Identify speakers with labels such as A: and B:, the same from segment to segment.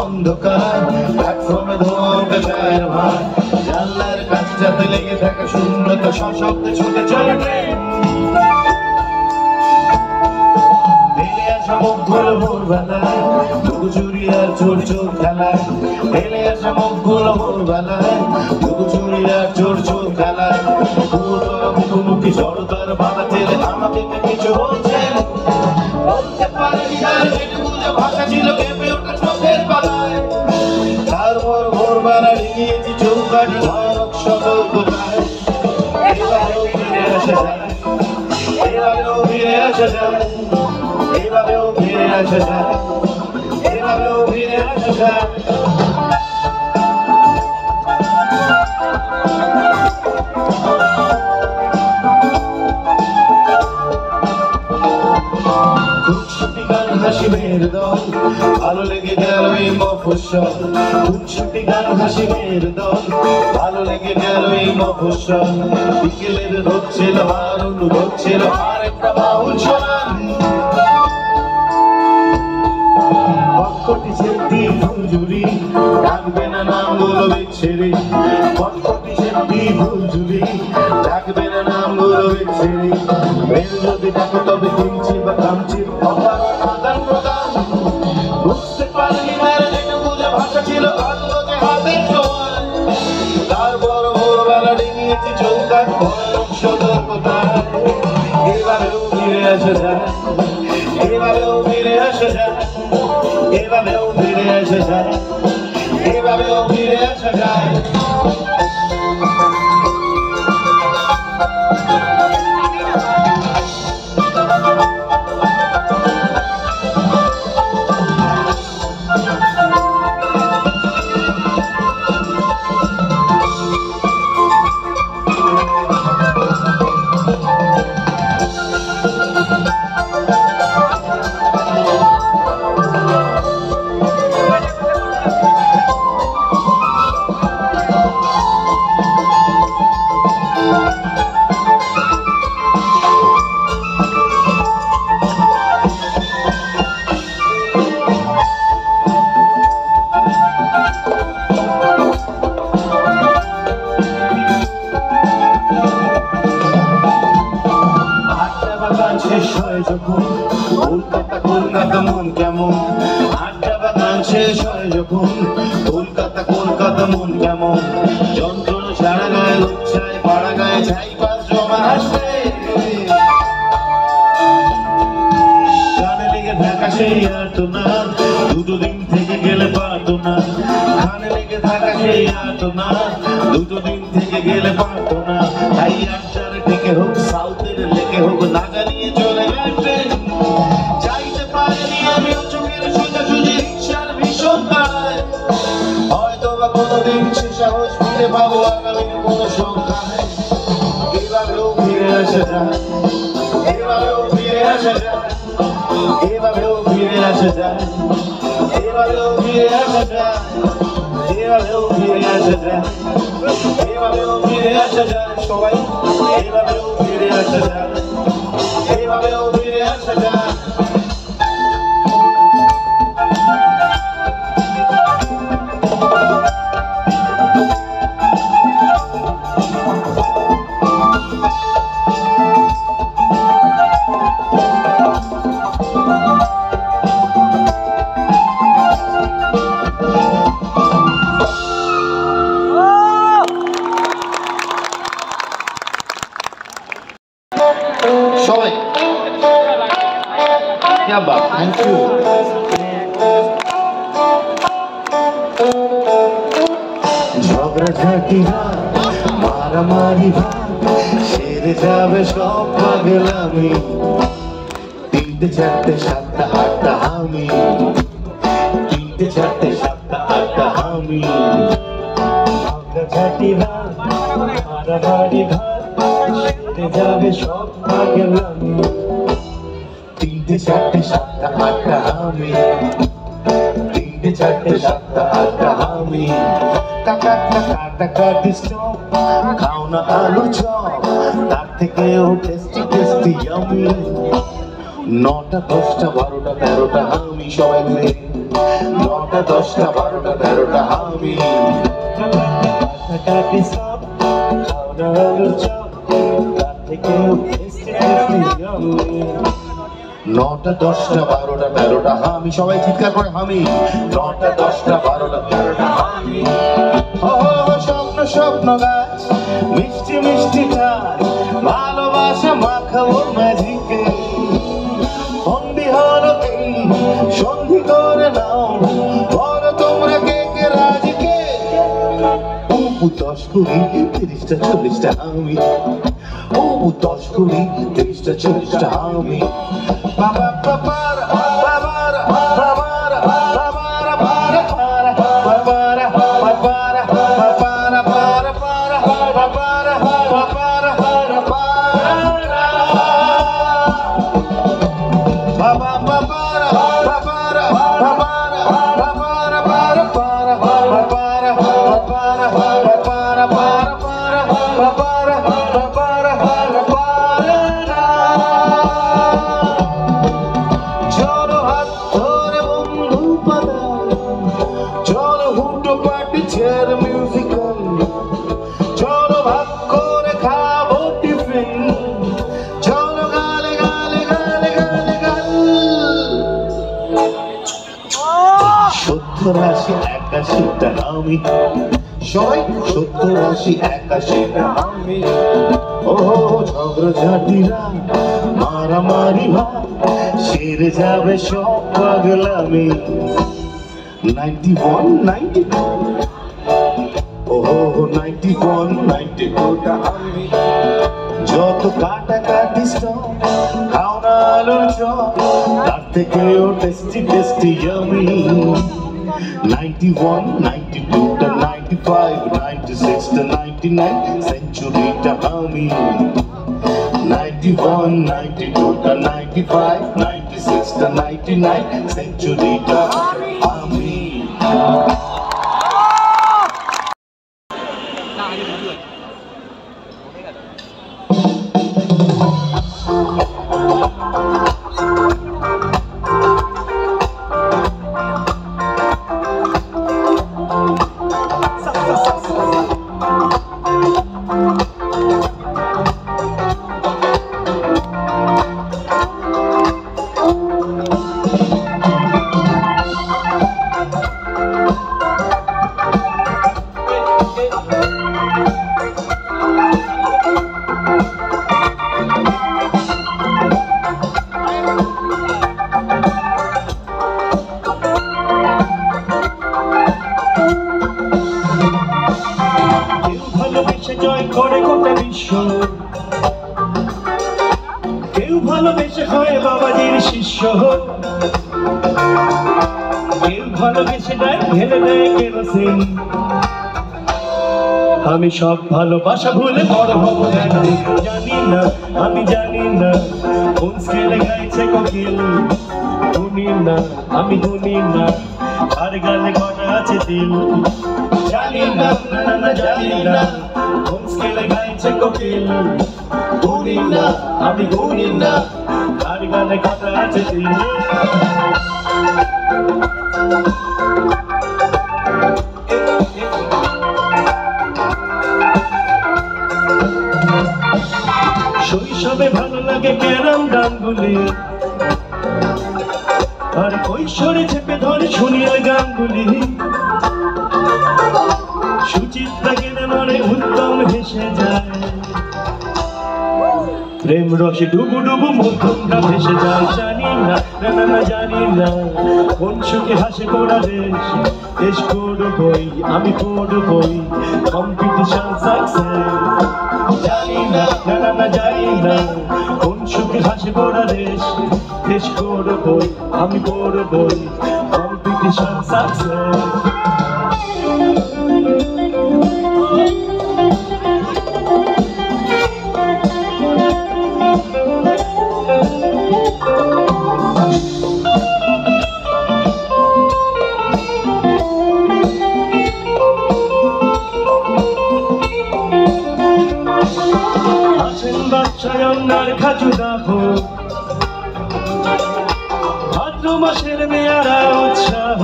A: অন্ধকার প্ল্যাটফর্মে ধোঁয়া চায়ের ভার জানলার কাছটাতে লেগে থাকা শূন্যতা সশব্দে ছুটে চলে ট্রেন ফেলে আসা মুখগুলো ভোরবেলায় লুকোচুরি আর চোর চোর খেলায় ফেলে আসা মুখগুলো ভোরবেলায় লুকোচুরি আর চোর চোর খেলায় মুখোমুখি জড়তার বাধা ঠেলে আমাকে কিছু বলছেন বলতে পারেনি আর যেটুকু যে ভাষা ছিল কেঁপে ওঠা চোখের পালায় তারপর ভোরবেলা ডিঙিয়েছি চৌকাঠি ভয়ানক সতর্কতায় এভাবেও ফিরে আসা যায় এভাবেও ফিরে আসা যায় এভাবেও ফিরে আসা যায় এভাবেও ফিরে আসা যায় হাসিমের দল ভালো লেগে গেল এই মফস্বল খুনসুটি গান হাসিমের দল ভালো লেগে গেল এই মফস্বল বিকেলের রোদ ছিল আর অনুরোধ ছিল আর একটা বাউল শোনান কটকটি সেটি ফুলঝুরি ডাকবে না নামগুলো বিচ্ছিরি কটকটি সেটি ফুলঝুরি ডাকবে না নামগুলো বিচ্ছিরি বেল যদি ডাকো তবে কিনছি বা কামছি আদান প্রদান বুঝতে পারিনি আর যেটুকু যে ভাষা ছিল আলোকে হাতের ছোঁয়ায় তারপর ভোরবেলা ডিঙিয়েছি চৌকাঠ ভয়ানক সতর্কতায় এভাবেও ফিরে আসা যায় এভাবেও ফিরে আসা যায় এভাবেও ফিরে আসা যায় এভাবেও ফিরে আসা যায় শেষ হয় যখন কলকাতা কলকাতা মন কেমন আড্ডা বাগান শেষ হয় যখন কলকাতা কলকাতা মন কেমন যন্ত্রণা সারা গায়ে উচ্ছায় পাড়া গায়ে ছাই পাশ জমা আসে কানে লেগে থাকা সেই আর্ত না দুটো দিন থেকে গেলে পারতো না কানে লেগে থাকা সেই আর্ত না দুটো দিন থেকে গেলে পারতো না তাই আড্ডার টেকে হোক সাউথের লেকে হোক নাগা নিয়ে চলে আসবে চাইতে পারিনি আমি চোখের সোজাসুজি রিক্সার ভীষণ দাঁড়ায় হয়তো বা কোনোদিন সে সাহস ফিরে পাবো আগামীর কোনো সংখ্যায় এভাবেও ফিরে আসা যায় এভাবেও ফিরে আসা যায় এভাবেও ফিরে আসা যায় এভাবেও ফিরে আসা যায় এভাবেও ফিরে আসা যায় এভাবেও ফিরে আসা যায় সবাই এভাবেও ফিরে আসা যায় এভাবেও ফিরে আসা যায় সবাই क्या बात थैंक यू ঝগড়াঝাটি মারামারি সেরে যাবে সব পাগলামি তিনটে চারটে সাতটা আটটা আমি, তিনটে চারটে সাতটা আটটা আমি। ঝাঁটি ভাত মারামারি ভাত সেরে যাবে সব ভাগের আমি। তিনটে চারটে সাতটা আটটা আমি, তিনটে চারটে সাতটা আটটা আমি। টাকা টাকা টাকা ডিস্টার্ব খাও না আলু চপ, তার থেকেও টেস্টি টেস্টি আমি। নটা দশটা বারোটা তেরোটা আমি, সবাই মিলে নটা দশটা বারোটা তেরোটা আমি। টাকা ডিস্টার্ব খাও না আলু চপ, তার থেকেও টেস্টি টেস্টি আমি। নটা দশটা বারোটা তেরোটা আমি, সবাই চিৎকার করে আমি। নটা দশটা বারোটা তেরোটা আমি। ও স্বপ্ন স্বপ্ন গাছ মিষ্টি মিষ্টি চাল, ভালোবাসা মাখাবো ম্যাজিকে। বন্দি হলো এই সন্ধি করে নাও, বলো তোমরা কে কে রাজিকে। 10 20 30টা 40টা আমি, 10 20 30টা 40টা আমি। বাবা বাবারা বাবারা বাবারা বাবারা বাবারা বাবারা বাবারা বাবারা বাবারা বাবারা বাবারা বাবা বাবারা বাবারা বাবারা বাবারা বাবারা বাবারা বাবারা বাবারা বাবারা বাবারা বাবারা। চলো হাত ধরে বন্ধু পাতা, চলো হুটো পাটি ছেড়ে মিউজিক্যাল, চলো ভাগ করে খাবো টিফিন, চলো গালে গালে গালে গালে গাল। 70 80 81টা আমি, সবাই 70 80 81টা আমি। ও ঝগড়া ঝাঁটিরা মারামারি ভাই সেরে যাবে সব পাগলামি। 91 92 ও 91 92টা আমি। যত কাটাকাটি স্টপ খাও না আলুর চপ, তার থেকেও টেস্টি টেস্টি আমি। 91 92টা 95 96টা 99 সেঞ্চুরিটা আমি। 91 92টা 95 96টা 99 সেঞ্চুরিটা আমি। জয় করে গোটা বিশ্ব, কেউ ভালোবেসে হয় বাবাজির শিষ্য, কেউ ভালোবেসে দেয় ঢেলে দেয় কেরোসিন। আমি সব ভালোবাসা ভুলে বড় হবো জানি না, আমি জানি না কোন স্কেলে গাইছে কোকিল। গুনি না আমি গুনি না, আর গালে কটা আছে দিল। জানি না না না জানি না কোন স্কেলে গাইছে কোকিল। গুনি না আমি গুনি না, আর গালে কটা আছে দিল। শৈশবে ভালো লাগে ক্যারাম গানগুলি, আর কৈশোরে চেপে ধরে শুনি ওই গানগুলি। সুচিত্রা কেনে মনে উত্তম ভেসে যায়, প্রেম রসে ডুবু ডুবু মধ্যমটা ভেসে যায়। জানি না না না জানি না কোন সুখে হাসে পোড়া দেশ। দেশ পড়বই আমি পড়বই কম্পিটিশন সাকসেস। জানি না না না জানি না কোন সুখে হাসে পোড়া দেশ। শেষ করবই, আমি করবই কম্পিটিশন সাকসেস। বাচ্চায়ন্নার খাজুদাহ ভাদ্র মাসের মেয়ারা উৎসাহ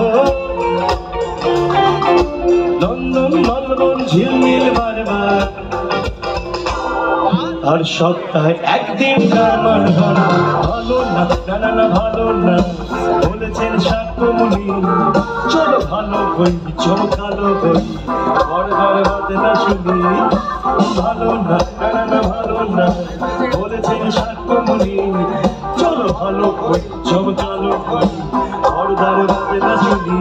A: নন্দন নলবন ঝিলমিল বারবার আর সপ্তাহে একদিন আমার ভালো না না না ভালো না বলেছেন সাক্ষ্যমণি। চলো ভালো হই চলো কালো হই পর্দার বাতে না শুনি ভালো না না না ভালো না বলেছেন সাক্ষ্যমণি। চলো ভালো হই চলো কালো হই পর্দার বাতে না শুনি।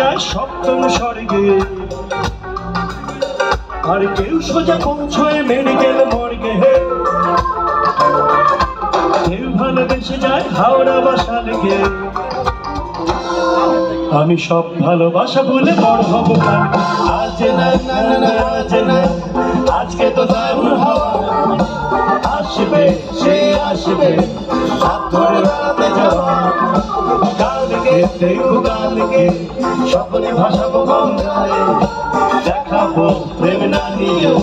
A: যায় সপ্তম স্বর্গে আর কেউ সোজা পৌঁছয় মেডিকেল মর্গে। কেউ ভালোবেসে যায় হাওড়া বাসা লেগে। আমি সব ভালোবাসা বলে বড় হব আজ না না না আজ না আজকে তো দারুণ হাওয়া আসবে সে আসবে হাত ধরে বেড়াতে যাওয়া। কালকে দেখো কালকে সকলে ভাসাবো গঙ্গায় দেখাবো প্রেম না নিয়েও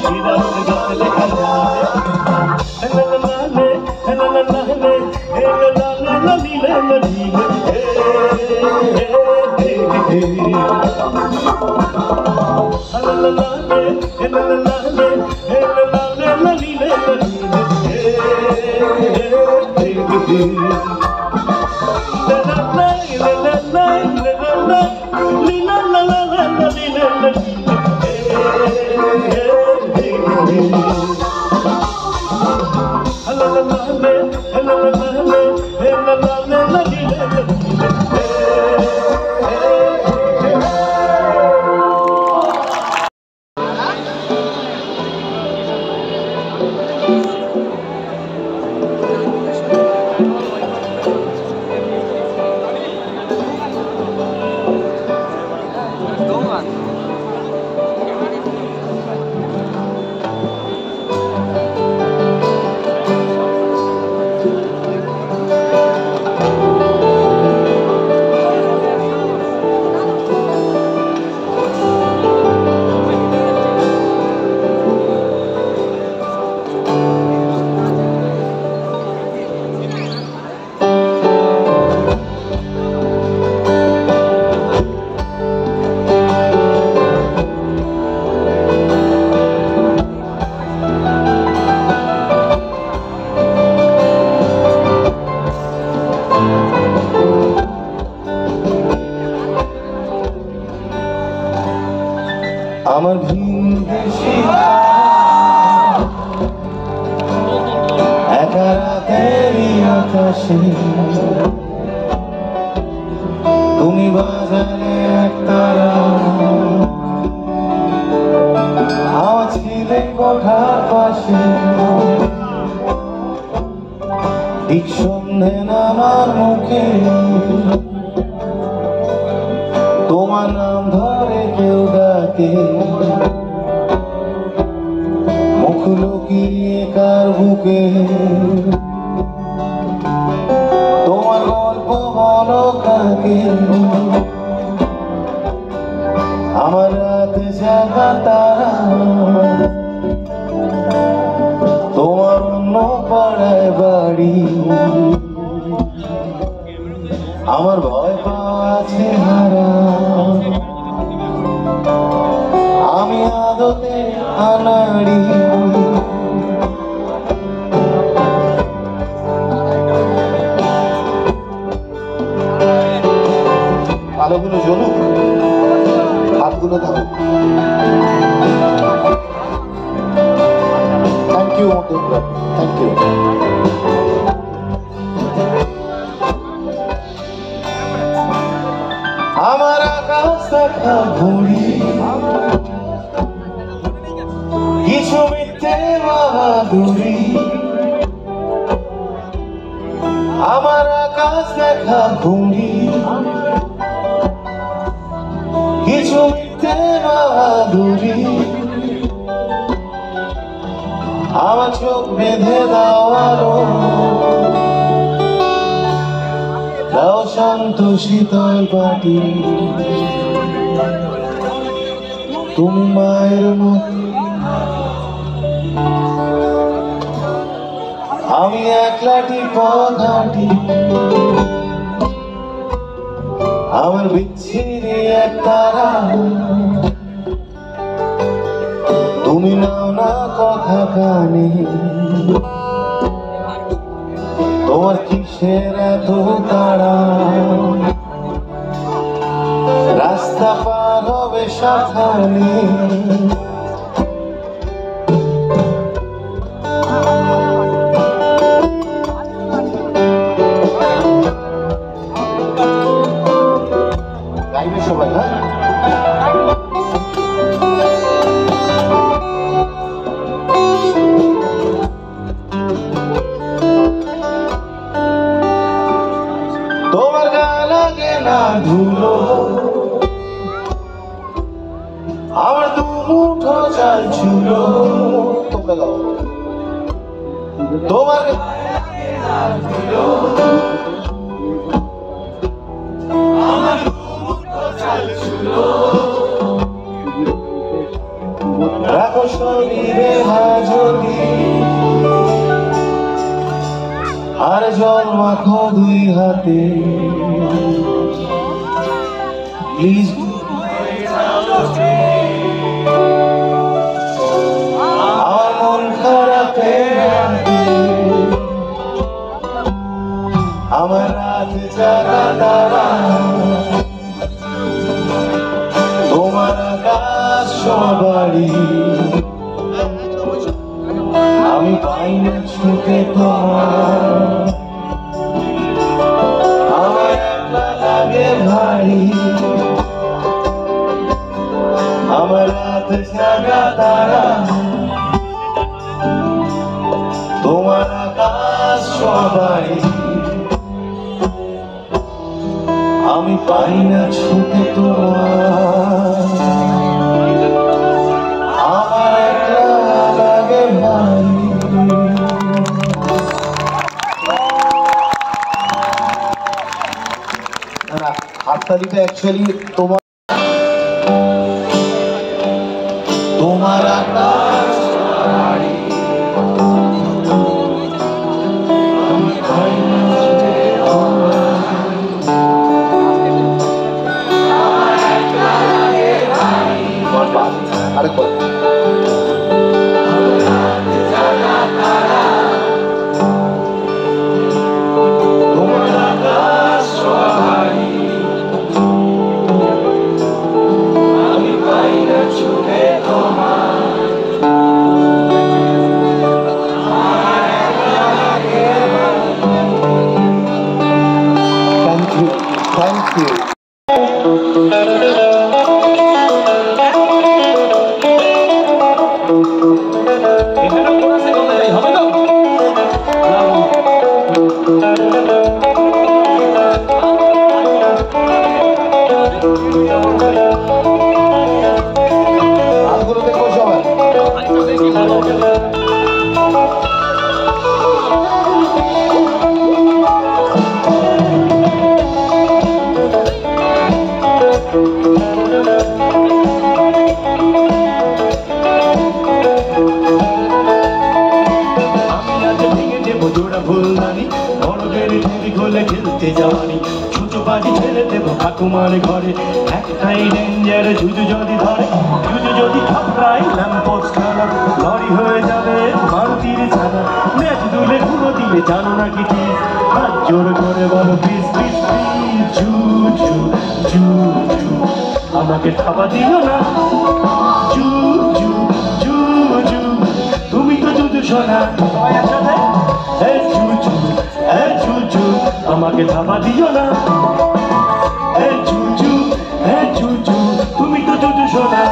A: কি দারুণ গান লেখা যায়। আমার একা রাতেরই আকাশে তুমি বাজারে এক তারা আওয়াজ ছিলে কোঠার পাশে ঠিক সন্ধে আমার মুখে তোমার নাম ধরে কেউ ডাকে মুখ লুকিয়ে কার বুকে তোমার গল্প বলো কাকে আমার রাতে জাগা তারা তোমার অন্য পাড়ায় বাড়ি আমার ভয় পাওয়া আছে হারা আমি আদতে আনাড়ি আলোগুলো জ্বলুক হাতগুলো থাকুক। Thank you thank you. আকাশ দেখা ঘুরি কিছু মিথ্যে বাহাদুরি আমার আকাশ দেখা ঘুরি কিছু মিথ্যে বাহাদুরি আমার চোখ বেঁধে দাও আলো দাও শান্ত শীতল পাটি তুমি মায়ের মতো আমি একলাটি পথ হাঁটি আমার বিচ্ছিরি এক তারা তুমি নাও না কথা কানে তোমার কিসের এত তাড়া রাস্তা পার হবে সাবধানে গাইবে সবাই না তোমার গা লাগে না ধুলো আমার দু মুঠো চাল ছিল তোমরা গাও তোমার আমার দু মুঠো চাল ছিল রাখো শরীরে হাজরি আর জল মাখো দুই হাতে প্লিজ আমার মন খারাপে আমার রাত জাগা তারা তোমার আকাশ সবারই আমি পাই না ছুটে তোমার আমার একলা লাগে ভারী আমার রাত জাগা তারা তোমার আকাশ সবাই আমি পাই না ছুটে তোমার আমার একলা লাগে ভারী হাততালিটা অ্যাকচুয়ালি তোমার তোমার আকাশ আরেকবার Thank you. খেলতে যাওয়ানি ছুঁচো বাজি ছেড়ে দেবো ঠাকুমার ঘরে একটাই ডেঞ্জার ঝুঝু যদি ধরে ঝুঝু যদি থাপড়াই ল্যাম্পোস্ট খানা লরি হয়ে যাবে মারুতির ছানা নেট দুলে ঘুরো দিয়ে জানো না কি টিস হাত জোর করে বলো পিস পিস পিস ঝুঝু ঝুঝু আমাকে থাবা দিও না ঝুঝু ঝুঝু তুমি তো ঝুঝু শোনা সবাই একসাথে ঝুঝু ঝুঝু আমাকে থাবা দিও না ঝুঝু হ্যাঁ জুজু তুমি তো জুজু সোনা।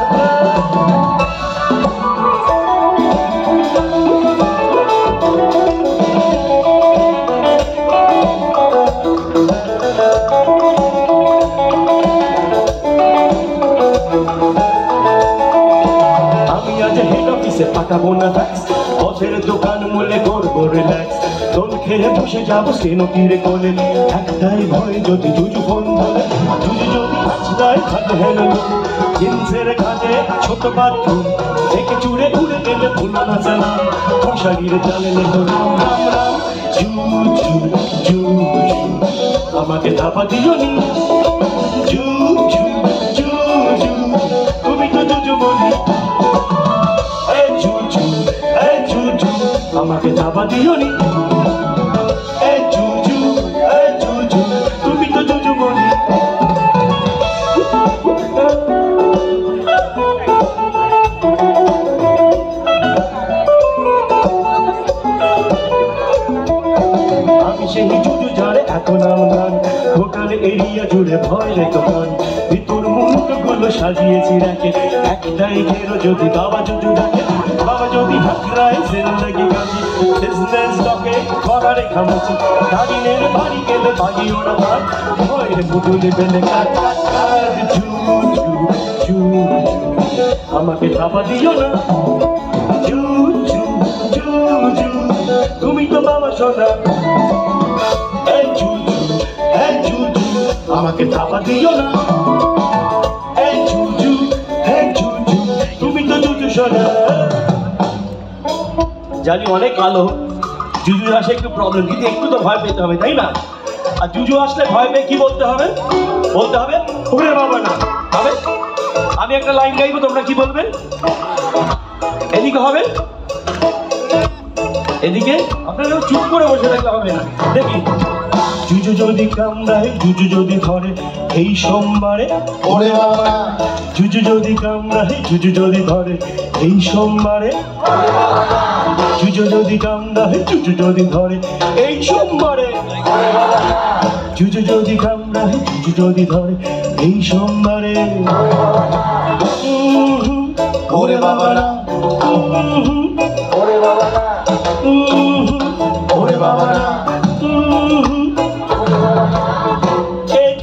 A: পাঠাবো না ট্যাক্স, বসের দোকান মূল্যে করবো রিল্যাক্স, দোল খেয়ে বসে যাবো স্টেনো তীরে কোলে, একটাই ভয় যদি জুজু ফোন ধরে, জুজু যদি আছড়ায় খাটে হেলো জিন্সের কাজে ছোট বাথরুম থেকে চুড়ে উড়ে গেলে ভুলো না সালাম, মশারির জালে লেখো রাম রাম রাম। জুজু জুজু আমাকে ধাপা দিও নি, জুজু জুজু তুমি তো জুজু বলি, আমাকে চাপা দিও নি, জুজু জুজু তুমি তো জুজু বলি। আমি সেই জুজু যারে এত নাম গান, হোটেল এরিয়া জুড়ে ভয় রে দোকান, ভিতর মুহূর্তগুলো সাজিয়েছি রাখে, একটাই ঘেরো যদি বাবা জুজু ডাকে, বাবা যদি হাকরায় জিন্দগি গাছি, বিজনেস স্টকে ঘরে খামছি, দাঁড়িয়ে বাড়ি গেলে বাড়িও না ভাত, ভয়ের পুতুলে পেলে কাট কাট কাট। জুজু জুজু আমাকে চাপা দিও না, জুজু জুজু তুমি তো বাবা সোনা, জুজু জুজু আমাকে চাপা দিও না, জুজু জুজু তুমি তো জুজু সোনা। জানি অনেক আলো, জুজু আসে একটু প্রবলেম, কিন্তু একটু তো ভয় পেতে হবে তাই না? আর জুজু আসলে ভয় পেয়ে কি বলতে হবে? বলতে হবে ওরে বাবা না হবে। আমি একটা লাইন গাইবো, তোমরা কি বলবে? এদিকে হবে, এদিকে আপনারা চুপ করে বসে থাকলে হবে না। দেখি জুজু যদি কামড়ায়, জুজু যদি ধরে এই সোমবারে ওরে বাবা, জুজু যদি কামড়ায়, জুজু যদি ধরে এই সোমবারে, জুজু যদি কামড়ায়, জুজু যদি ধরে এই সোমবারে, জুজু যদি কামড়ায়, জুজু যদি ধরে এই সোমবারে, ওরে বাবা না, ওরে বাবা না, ওরে বাবা না,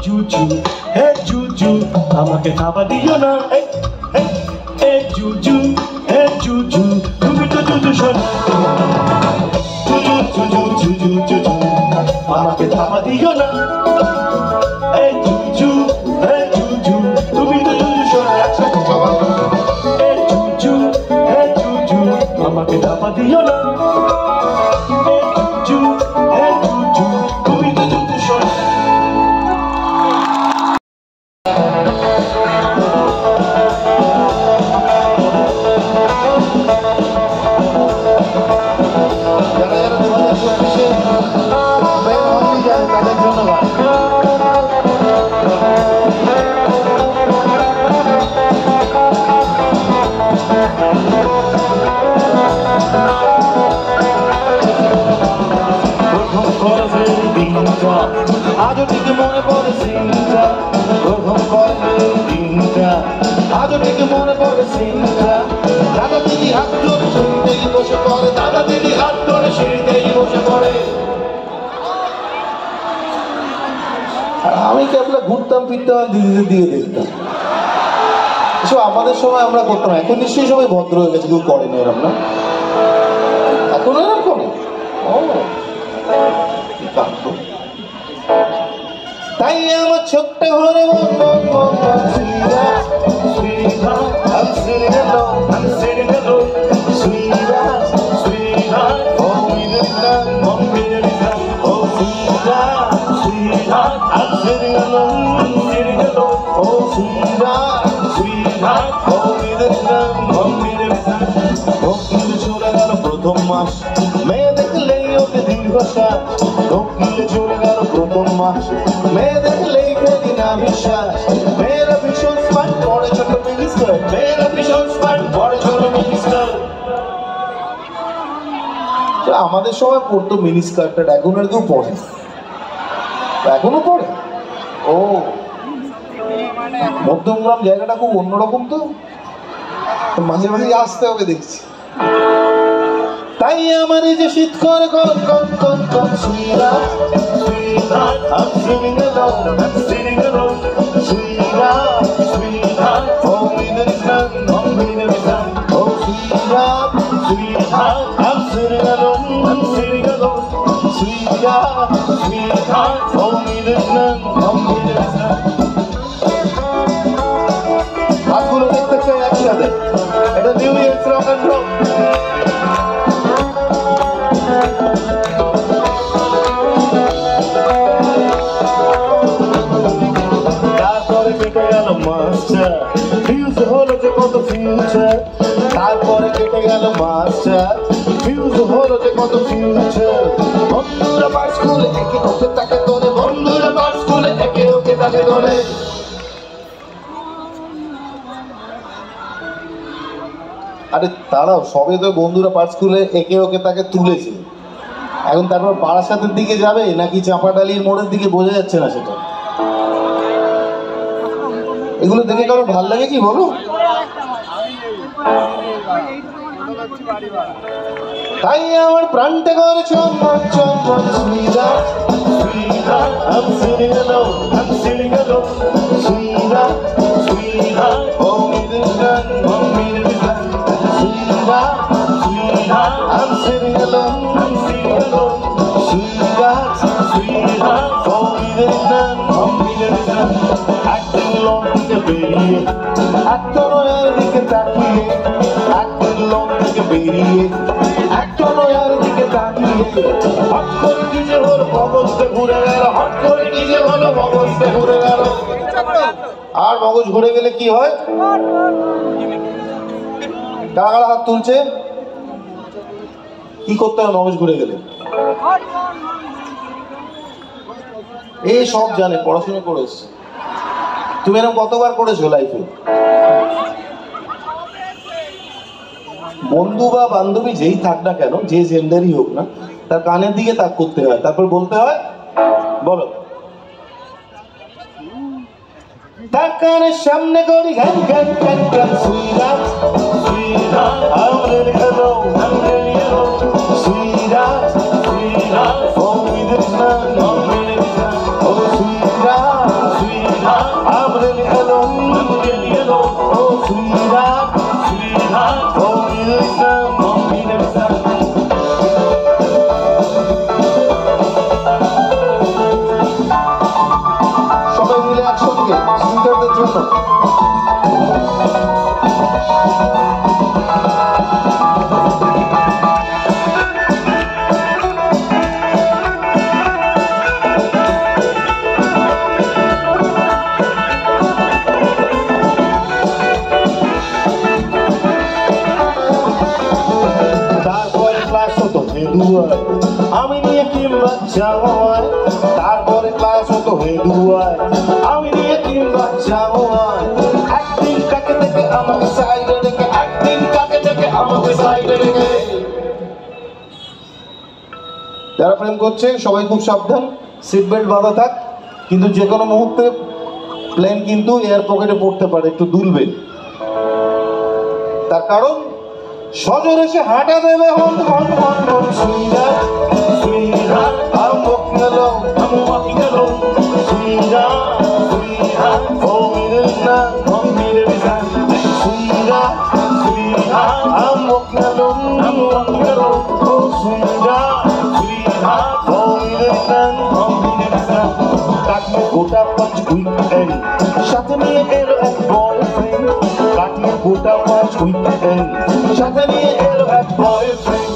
A: জুজু জুজু আমাকে চাপা দিও না, জুজু জুজু তুমি তো জুজু সোনা, জুজু জুজু জুজু আমাকে চাপা দিও না, জুজু জুজু তুমি তো জুজু সোনা, জুজু জুজু আমাকে চাপা দিও না, জুজু জুজু তুমি তো জুজু সোনা। আজও ঠিক মনে পড়ে সিনটা, প্রথম কলেজের দিনটা, আজও ঠিক মনে পড়ে সিনটা, দাদা দিদি হাত ধরে সিঁড়িতেই বসে পড়ে, দাদা দিদি হাত ধরে সিঁড়িতেই বসে পড়ে। আমি কেবল ঘুরতাম ফিরতাম দিদিদের দিয়ে দেখতাম, এসব আমাদের সময় আমরা করতাম। এখন নিশ্চয়ই সবাই ভদ্র হয়ে গেছে, কেউ করেনি এরম না, এখন এরম করে। তাই আমার ছোট্ট ঘরে প্রথম মাস মেয়ে দেখলেই ওকে দীর্ঘশ্বাস, ঢোকিলে চলে গেল প্রথম মাস মেয়ে দেখলেই ফেলি না বিশ্বাস, মেয়েরা ভীষণ স্মার্ট পরে ছোট মিনিস্টার, মেয়েরা ভীষণ স্মার্ট পরে ছোট মিনিস্টার। আমাদের সময় পড়তো মিনি স্কার্ট, এখন আর কেউ পড়ে, এখনো পড়ে। ও
B: মধ্যমগ্রাম জায়গাটা খুব অন্যরকম, তো মাঝে মাঝে আসতে হবে দেখছি। তাই আমার এই যে শীত করে কন কন কন কন সুইরাট সুইরাট I'm sitting alone, I'm sitting alone সুইরাট সুইরাট oh me there is none, oh me there is none oh সুইরাট সুইরাট I'm sitting alone, I'm sitting alone সুইরাট সুইরাট oh me there is none, oh me there is none হাতগুলো দেখতে চাই একসাথে, এটা new year's rock and roll. তারপরে কেটে গেল মাস্টার, ফিউজ হলো যে কত ফিউচার, তারপরে কেটে গেল মাস্টার, ফিউজ হলো যে কত ফিউচার। বন্ধুরা পার স্কুলে একে ওকে তাকে ধরে, বন্ধুরা পার স্কুলে একে ওকে তাকে ধরে। আরে তারাও সবে তো বন্ধুরা পার স্কুলে একে ওকে তাকে তুলেছে, এখন তারপর বারাসাতের দিকে যাবে নাকি চাঁপাডালির মোড়ের দিকে বোঝা যাচ্ছে না সেটা। এগুলো দেখে কারো ভাল লাগে কি বলো? তাই আমার প্রাণটা করে চম্বল চম্বল সুইরাট সুইরাট I'm sitting alone, I'm sitting alone সুইরাট সুইরাট oh me there is none, oh me there is none সুইরাট সুইরাট I'm sitting alone, I'm sitting alone সুইরাট সুইরাট oh me there is none, oh me there is none একদিন loan থেকে বেরিয়ে একটা নয়ার দিকে তাকিয়ে, একদিন লোন থেকে বেরিয়ে একটা নয়ার দিকে তাকিয়ে হট করে কি যে হলো মগজটা ঘুরে গেল, হট করে কি যে হলো মগজটা ঘুরে গেল। আর মগজ ঘুরে গেলে কি হয়? কারা কারা হাত তুলছে? কি করতে হয় মগজ ঘুরে গেলে? এই সব জানে, পড়াশোনা করে এসছে। তুমি এরকম কতবার করেছো লাইফে? বন্ধু বা বান্ধবী যেই থাক না কেন, যে জেন্ডারই হোক না, তার কানের দিকে তাক করতে হয়, তারপর বলতে হয়, বলো তার কানের সামনে করি ঘ্যান ঘ্যান ঘ্যান ঘ্যান সুইরাট সুইরাট I'm really alone, I'm really alone সুইরাট সুইরাট oh me there is none, oh me there is none oh সুইরাট সুইরাট I'm really alone, I'm really alone oh সুইরাট সুইরাট oh me there is none, oh me there is none সবাই মিলে একসঙ্গে সুইটারদের জন্য আমি নিয়ে কিংবা যাওয়ায়, তারপরে ক্লাস হতো হেডুয়ায়, আমি নিয়ে কিংবা যাওয়ায়, একদিন কাকে দেখে আমাকে সাইডে রেখে, একদিন কাকে দেখে আমাকে সাইডে রেখে। যারা প্রেম করছে সবাই খুব সাবধান, সিট বেল্ট বাঁধা থাক, কিন্তু যে কোনো মুহূর্তে প্লেন কিন্তু এয়ার পকেটে পড়তে পারে, একটু দুলবে। তার কারণ সজোর এসে হাঁটা দেবে হন হন হন হন সুইরাট সুইরাট I'm walking alone, I'm walking alone সুইরাট সুইরাট oh me there is none, oh me there is none সুইরাট সুইরাট I'm walking alone, I'm walking alone oh সুইরাট সুইরাট oh me there is none, oh me there is none কাটলে গোটা পাঁচ weekend, সাথে নিয়ে এলো এক বয়ফ্রেন্ড, কাটলে গোটা পাঁচ উইকেন্ড, সাথে নিয়ে এলো এক বয়ফ্রেন্ড।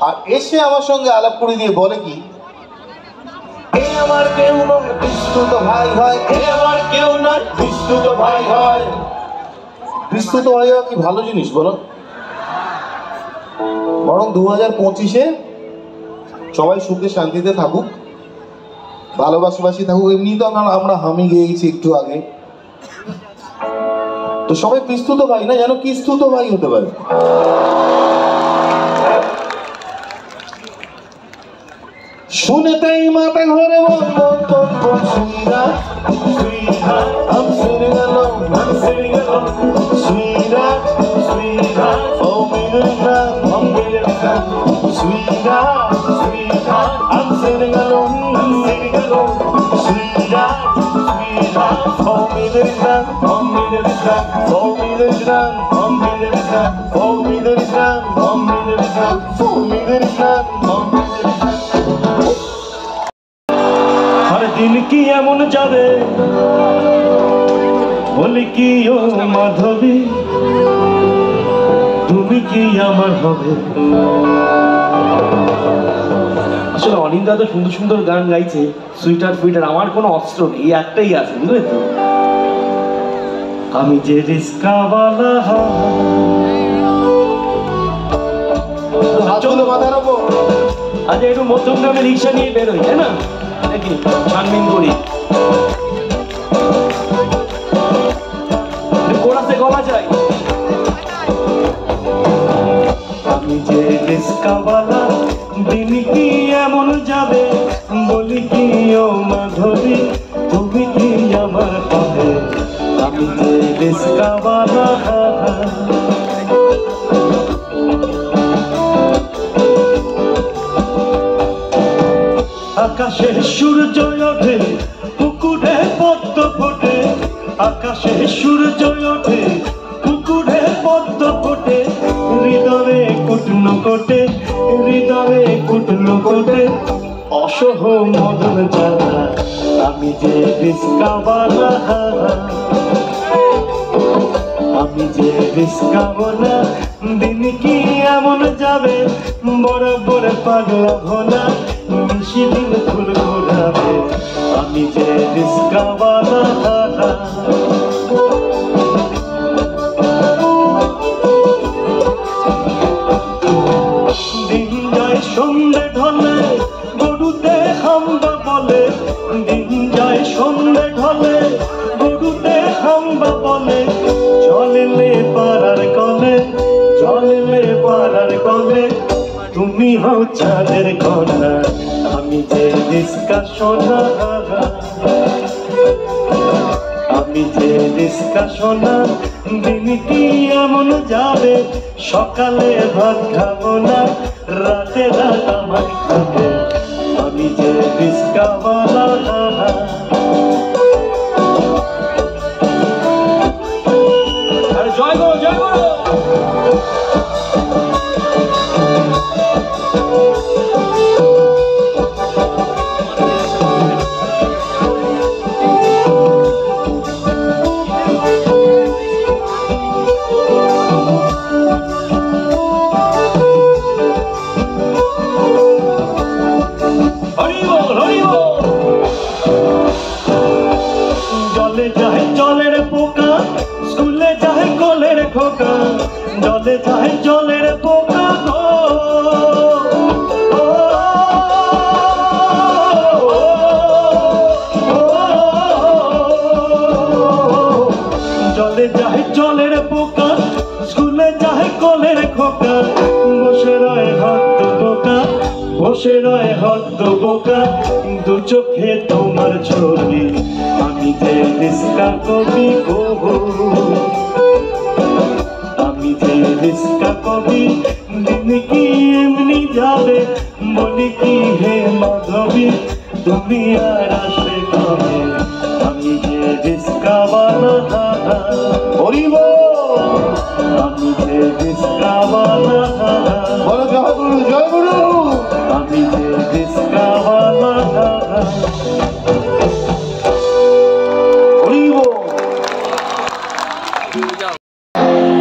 B: আর এসে আমার সঙ্গে আলাপ করে দিয়ে বলে কি, এ আমার কেউ নয় বিস্তুত ভাই হয়, এ আমার কেউ নয় বিস্তুত ভাই হয়। বিস্তুত ভাই হওয়া কি ভালো জিনিস বলো? বরং 2025-এ সবাই সুখে শান্তিতে থাকুক, ভালোবাসাবাসি থাকুক। এমনি তো আমরা হামি গিয়েছি একটু আগে, তো সবাই পিস্তুত ভাই না, যেন কিস্তুত ভাই হতে পারে। শুনে তাই মাথা ঘরে বল বল বল বল sweetheart sweetheart I'm sitting alone sweetheart sweetheart oh sweetheart sweetheart I'm sitting alone sweetheart sweetheart oh sweetheart
C: हर दिन की एमन जाबे बोली कि ओ माधवी তুমি কি আমার হবে আসলে অনিন্দা তো সুন্দর সুন্দর গান গাইছে সুইটার ফুইটার আমার কোনো অস্ত্র নেই একটাই আছে বুঝলে তো আমি যে রিস্কাওয়ালা
B: চলো মাথার উপর
C: আজ একটু মধ্যম গ্রামে রিক্সা নিয়ে বেরোই তাই না দেখি ছানবিন করি কোরাসে গলা চাই আমি যে রিস্কাওয়ালা দিন কি এমন যাবে বলি কি ও মাধবী তুমি কি আমার হবে আমি যে রিস্কাওয়ালা আকাশে সূর্য ওঠে পুকুরে পদ্ম ফোটে আকাশে সূর্য ওঠে পুকুরে পদ্ম ফোটে হৃদয়ে কুটন কোটে হৃদয়ে কুটন কোটে অসহ মদন জ্বালা আমি যে রিস্কাওয়ালা আমি যে রিস্কাওয়ালা দিন কি এমন যাবে বড় বড় পাগলা ভোলা মিশি দিন ফুল ঘোরাবে আমি যে রিস্কাওয়ালা দিন যায় সন্ধ্যে ঢলে গরুতে হাম্বা বলে দিন যায় সন্ধ্যে ঢলে গরুতে হাম্বা বলে চললে পাড়ার কলে চললে পাড়ার কলে তুমি হও চাঁদের কন্যা আমি যে রিস্কা সোনা আমি যে রিস্কা সোনা দিন কি এমন যাবে সকালে ভাত খাবো না রাতে রাত আমার খাবে আমি যে রিস্কাওয়ালা জয় গো জয় গো জলে যায় জলের পোকা স্কুলে যায় কলের খোকা জলে যায় জলের পোকা গো জলে যায় জলের পোকা স্কুলে যায় কলের খোকা বসে রয় হদ্দ বোকা বসে রয় হদ্দ বোকা দু চোখে তোমার ছবি আমি যে রিস্কা কবি গো আমি যে রিস্কা কবি দিন কি এমনি যাবে বলি কি হে মাধবী তুমি আর আসবে কবে আমি যে রিস্কাওয়ালা
B: হরিব
C: আমি যে রিস্কাওয়ালা
B: বলো জয় গুরু জয় গুরু
C: আমি যে রিস্কাওয়ালা
B: হরিব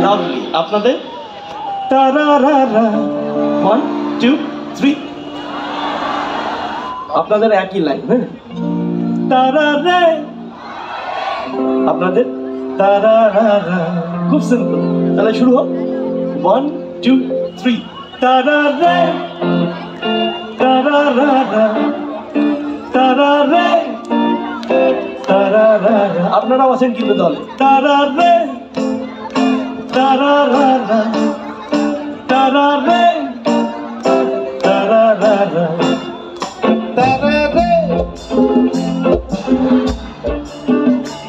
C: লাভলি আপনাদের তারারারা 1 2 3 আপনাদের একই লাইন হ্যাঁ তারারে আপনাদের তারারারা খুব সিম্পল তাহলে শুরু হোক 1 2 3 তারারে তারারারা তারারে তারারারা আপনারাও আছেন কিন্তু দলে তারারে তারারারা তারারে তারারারা
B: তারারে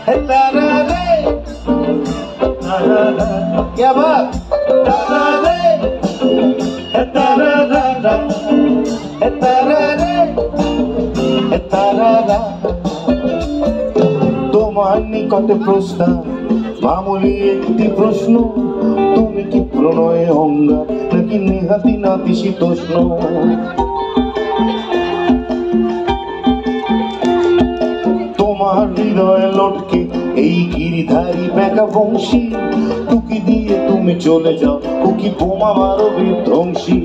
B: हे तारा रे क्या बात तारा रे हे तारा रा रा हे तारा रे हे तारा रा তোমার নিকটে প্রস্তাব মামুলি একটি প্রশ্ন তুমি কি প্রণয়ে অঙ্গার নাকি নেহাতি নাতিশীতোষ্ণ তোমার হৃদয়ে লটকে এই গিরিধারী বেকা বংশী টুকি দিয়ে তুমি চলে যাও কুকি বোমা মারো বিধ্বংসী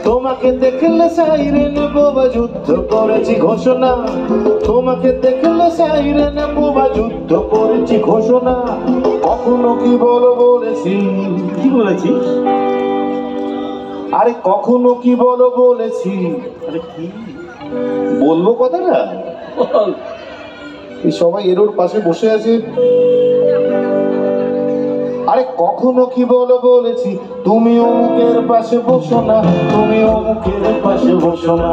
B: তোমাকে দেখলে সাইরেন বোবা যুদ্ধ করেছি ঘোষণা তোমাকে দেখলে সাইরেন বোবা যুদ্ধ করেছি ঘোষণা কখনো কি বলেছি
C: কি বলেছি?
B: আরে কখনো কি বলেছি
C: আরে কি
B: বলবো কথাটা
C: বল।
B: এই সবাই এর ওর পাশে বসে আছে আরে কখনো কি বলেছি তুমি অমুকের পাশে বসো না তুমি অমুকের পাশে বসো না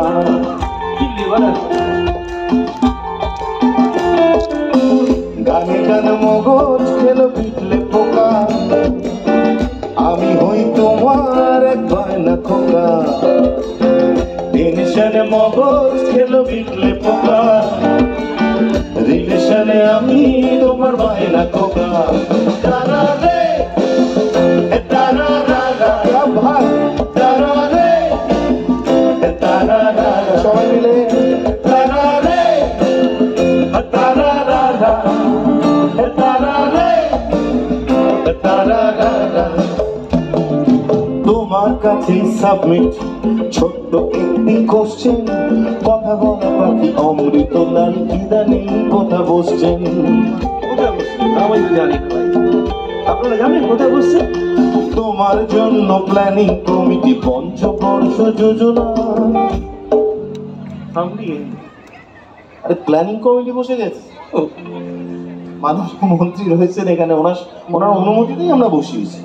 C: কি লিভার
B: গানে গানে মগজ খেলো পিটলে পোকা আমি হই তোমার এক বায়না খোকা টেনশনে মগজ খেলো পিটলে পোকা রিলেশনে আমি তোমার বায়না খোকা তারা রে তারা রা রা ভাই তারা রে তারা রা সবাই মিলে তারা রে তারা রা রা তারা রে তারা রা রা তোমার কাছে সাবমিট ছোট্ট একটি কোশ্চেন কথা বলা পাখি অমৃত লাল ইদানিং কথা বসছেন
C: কোথায় বসছে? আমি তো জানি না ভাই। আপনারা জানেন কোথায় বসছে?
B: তোমার জন্য প্ল্যানিং কমিটি পঞ্চবর্ষ যোজনা
C: আপনি
B: আরে প্ল্যানিং কমিটি বসে গেছে
C: ও,
B: মাননীয় মন্ত্রী রয়েছেন এখানে ওনার অনুমতিতেই আমরা বসিয়েছি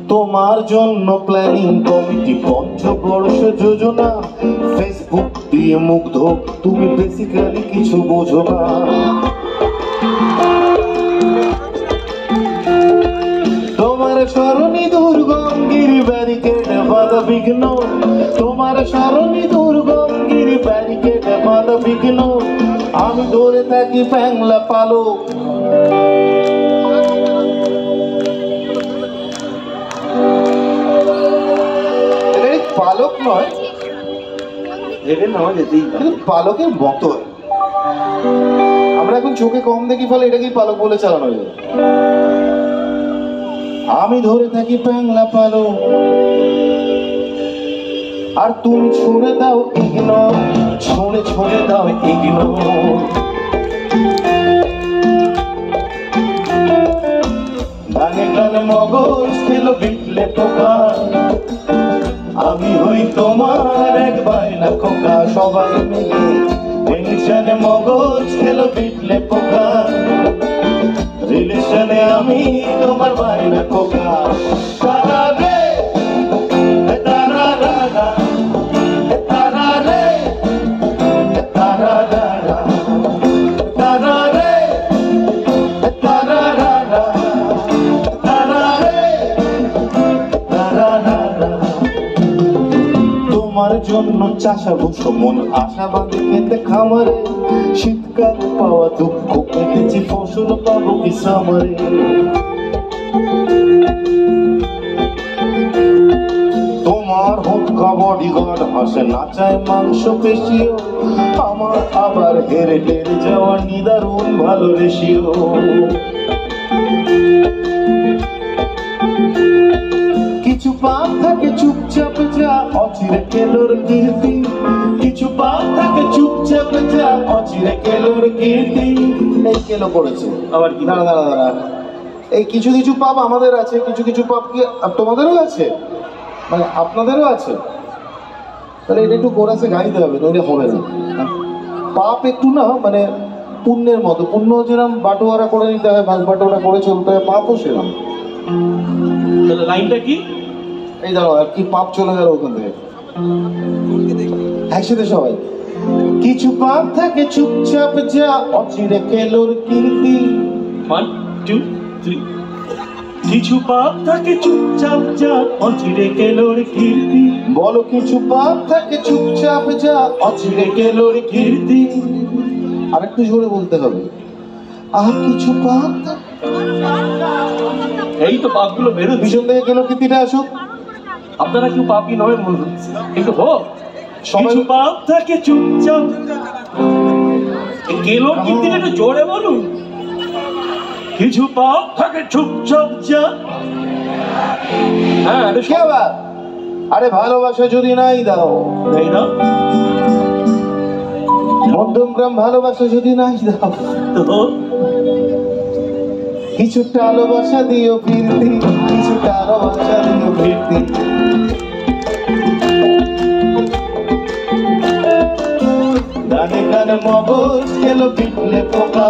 B: তোমার জন্য প্ল্যানিং কমিটি পঞ্চবর্ষ যোজনা ফেসবুক দিয়ে মুগ্ধ তুমি বেসিক্যালি কিছু বোঝো না তোমার স্মরণী দুর্গম গিরি ব্যারিকেড বাধা বিঘ্ন তোমার স্মরণী দুর্গম গিরি ব্যারিকেড বাধা বিঘ্ন আমি ধরে থাকি প্যাংলা পালক পালক নয়
C: ধরে নেওয়া যেতেই পারে।
B: কিন্তু পালকের মতো আমরা এখন চোখে কম দেখি ফলে এটাকেই পালক বলে চালানো যায় আমি ধরে থাকি প্যাংলা পালক আর তুমি ছুঁড়ে দাও ইগনো ছুঁড়ে দাও ইগনো গানে গানে মগজ খেলো বিটলে পোকা আমি হই তোমার এক বায়না খোকা সবাই মিলে টেনশনে মগজ খেলো বিটলে পোকা রিলেশনে আমি তোমার বায়না খোকা তারা রে তারা রা রা তারা রে তারা রা রা তারা রে তারা রা রা তারা রে তারা রা রা তোমার জন্য চাষাবো মন আশাবাদী খেতে খামারে শীতকালে পাওয়া দুঃখ পেতেছি ফসল পাবো কি সামারে তোমার হোক্কা বডিগার্ড হাসে নাচায় মাংস পেশিও আমার আবার হেরে টেরে যাওয়া নিদারুণ ভালো রেশিও কিছু পাপ থাকে চুপচাপ যা অচিরে কেলোর কীর্তি কিছু পাপ থাকে চুপচাপ যা অচিরে কেলোর কীর্তি এই কেলো পড়েছে
C: আবার কি?
B: দাঁড়া দাঁড়া দাঁড়া এই কিছু কিছু পাপ আমাদের আছে কিছু কিছু পাপ কি তোমাদেরও আছে মানে আপনাদেরও আছে তাহলে এটা একটু কোরাসে গাইতে হবে নইলে হবে না পাপ একটু না মানে পুণ্যের মতো পুণ্য যেরকম বাটোয়ারা করে নিতে হয় ভাগ বাটোয়ারা করে চলতে হয় পাপও সেরকম
C: তাহলে লাইনটা কি?
B: এই দাঁড়াও, আর কি পাপ চলে গেল ওখান থেকে। একসাথে সবাই। কিছু পাপ থাকে চুপচাপ যা অচিরে কেলোর কীর্তি।
C: 1 2 3 কিছু পাপ থাকে চুপচাপ যা অচিরে কেলোর কীর্তি।
B: বলো কিছু পাপ থাকে চুপচাপ যা অচিরে কেলোর কীর্তি। আরেকটু জোরে বলতে হবে। আর কিছু পাপ থাকে,
C: এই তো পাপগুলো বেরোচ্ছে।
B: পিছন থেকে কেলোর কীর্তিটা আসুক।
C: আপনারা কেউ পাপই নয় মনে হচ্ছে, একটু হোক।
B: সবাই-
C: কিছু পাপ থাকে চুপচাপ, এই কেলোর কীর্তিটা একটু জোরে বলুন। কিছু পাপ থাকে চুপচাপ যা। হ্যাঁ এটা
B: কি আবার? আরে ভালোবাসা যদি নাই দাও,
C: এই না
B: মধ্যমগ্রাম ভালোবাসা যদি নাই দাও,
C: তো
B: কিছুটা ভালোবাসা দিও ফিরতি, কিছুটা ভালোবাসা দিও ফিরতি। গানে গানে মগজ গেল পিটলে পোকা,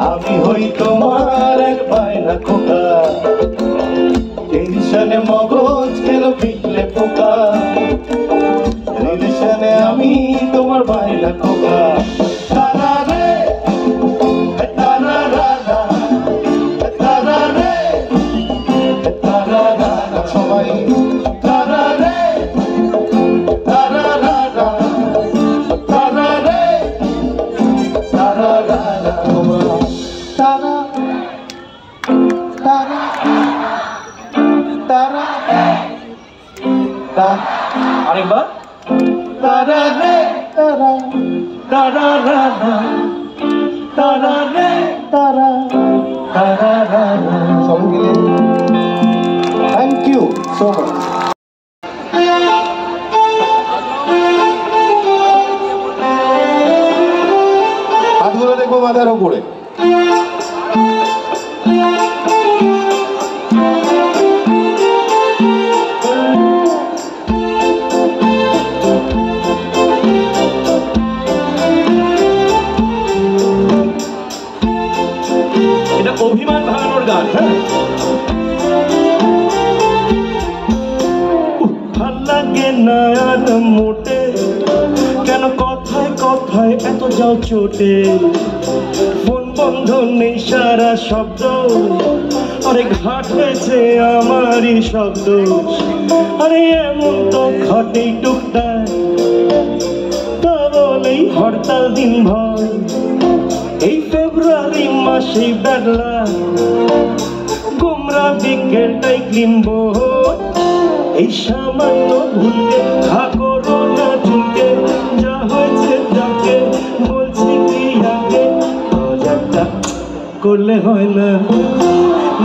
B: আমি হই তোমার এক পায়রা খোকা। টেনশনে মগজ গেল পিটলে পোকা, রিলেশনে আমি তোমার পায়রা খোকা। তারা রে তারা রানা, তারা রে তারা রানা, সবাই তারা রে তারা রানা, তারা রে তারা রানা, তোমরা তারা তারা তারা তারা,
C: আরেকবার।
B: তারা রে তারা তারা রানা, তারা রে তারা তারা রানা। সবাই মিলে থ্যাংক ইউ সো মাচ। হাতগুলো দেখবো মাথার উপরে।
C: এটা অভিমান ভাঙানোর গান। হ্যাঁ ভাল লাগে না আর মোটে, কেন কথায় কথায় এত যাও চোটে। ফোন বন্ধ নেই সারা শব্দ, আরে ঘাট হয়েছে আমারই শব্দ। আরে এমন তো ঘটেই টুকটাক, তা বলেই হরতাল দিন ভর। এই ফেব্রুয়ারি মাসে বেলা গোমরা বিকেলটাই কিনবো। এই সামান্য ভুলকে খা করো না চুলকে, যা হয়েছে যাকে বলছি কি আগে মজাটা করলে হয় না।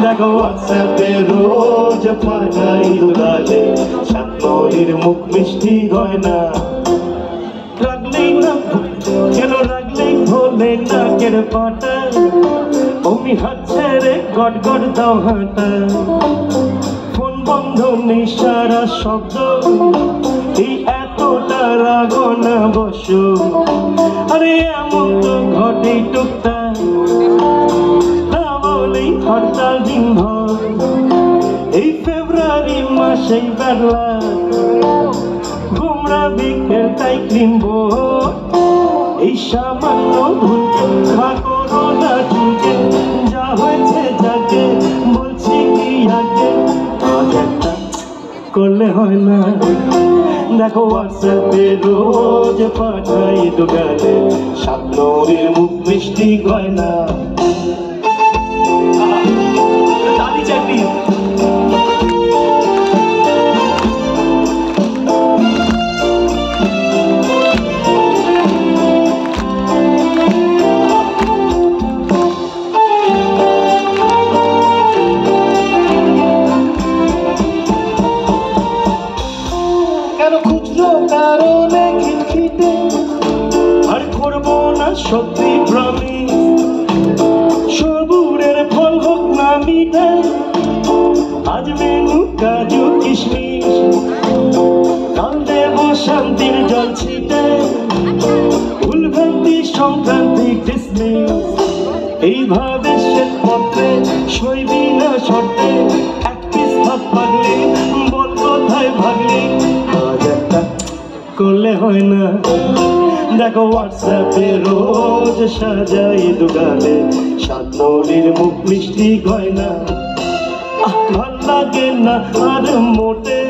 C: দেখো হোয়াটসঅ্যাপে রোজ পাঠাই দুলালে, সাতমনির মুখ মিষ্টি গয়না। রাগলেই না কেন রাগলেই ভোলে না কের পাটা, অমি হাত ছেড়ে গট গট দাও হাঁটা। ফোন বন্ধ নেই সারা শব্দ, এই এতটা রাগ না বসো। আরে এমন তো ঘটেই টুকটাক, তা বলেই হরতাল দিন ভর। এই ফেব্রুয়ারি মাসেই বেলা গোমরা বিকেলটাই কিনবো। এই সামান্য ভুলকে খা করো না চুলকে, যা হয়েছে যাকে বলছি কি আগে একটা করলে হয় না। দেখো হোয়াটসঅ্যাপে রোজ পাঠাই দুগালে, সাতনরির মুখ মিষ্টি গয়না। তালি চাকরি
B: কারণে খিটখিটে
C: আর করবো না সত্যি প্রমিস, সবুরের ফল হোক না মিঠে। আজ মেনু কাজু কিশমিশ, কাল দেব শান্তির জল ছিটে। ভুলভ্রান্তি সংক্রান্তি ডিসমিস, এইভাবে শ্বেত পত্রে সইবি না শর্তে। এক পিস ভাত পাগলি করলে হয় না। দেখো হোয়াটসঅ্যাপে রোজ সাজাই দুগালে সাতনরীর মুখ মিষ্টি গয়না। ভাল লাগে না আর মোটে,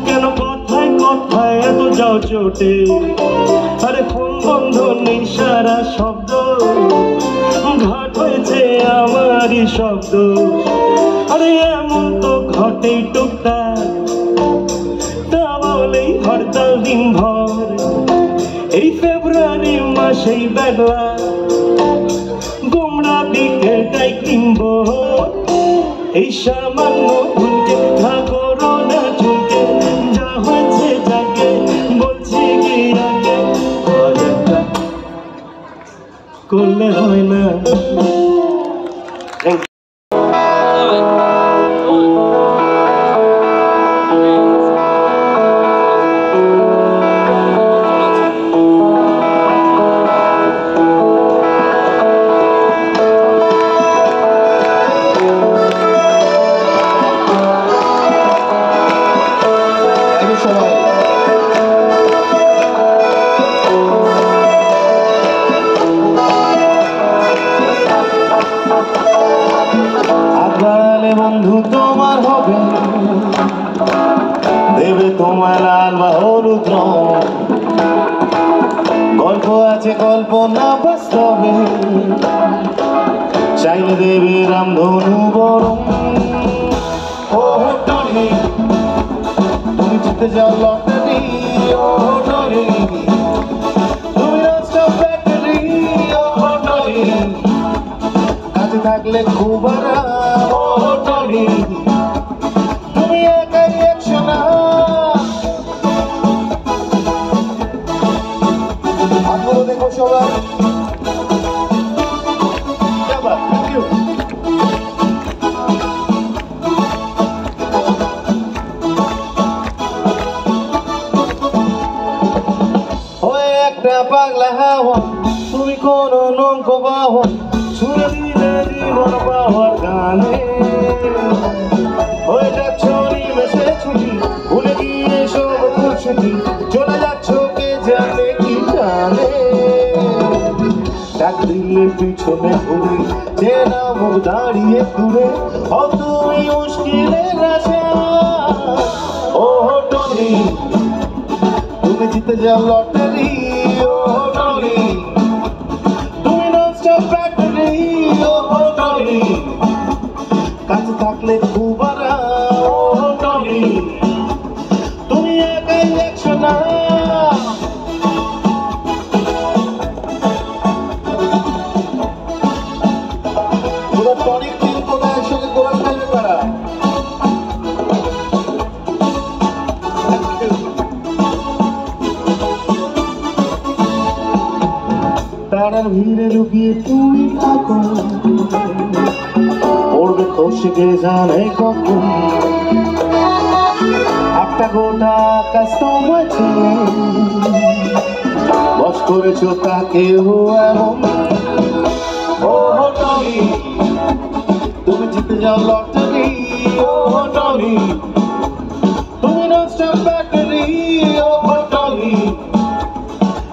C: কেন কথায় কথায় এত যাও চোটে। আরে ফোন বন্ধ নেই সারা শব্দ, ঘাট হয়েছে আমারই শব্দ। আরে এমন তো ঘটেই টুকটাক, তা বলেই হরতাল দিনভর। এই ফেব্রুয়ারি মাসেই বেলা গোমরা বিকেলটাই কিনবো। এই সামান্য ভুলকে করো না ঝুঁকে, যা হয়েছে যাকে বলছি কি আগে করলে হয় না।
B: বন্ধু তোমার হবে, দেবে তোমার লাল বা হলুদ রং। গল্প আছে কল্পনা বাস্তবে, চাইলে দেবে রামধনু বরং। ও টনি তুমি জিতে যাও লটারি, ও টনি তুমি ননস্টপ ব্যাটারি, ও টনি কাছে থাকলে খুব আরাম। ও টনি তুমি একাই একশো না। হাতগুলো দেখো সবাই। ওই একটা পাগলা হাওয়া, তুমি কোন নৌকো বাহো, ছুঁড়ে দিলে জীবন পাওয়ার গানে। ওই যাচ্ছ নিমেষে ছুটি, ভুলে গিয়ে সব খুশি, চলে যাচ্ছ কে জানে কি জানে। ডাক দিলে পিছনে ঘুরে, চেনা মুখ দাঁড়িয়ে দূরে, ও তুমি মুশকিলের আশা। ও টনি তুমি জিতে যাও লটারি, ও টনি তুমি ননস্টপ ব্যাটারি, ও টনি কাছে থাকলে খুব আরাম। ও টনি তুমি একাই একশো না। টনিক তিন কোথায় একসঙ্গে গোলা খাইবে তারা। তারার ভিড়ে লুকিয়ে তুমি থাকো, পড়বে খসে কে জানে কখন। একটা গোটা আকাশ তোমার ছেলে, বস করেছো তাকেও এমন। ও টনি তুমি জিতে যাও লটারি, ও টনি তুমি ননস্টপ ব্যাটারি, ও টনি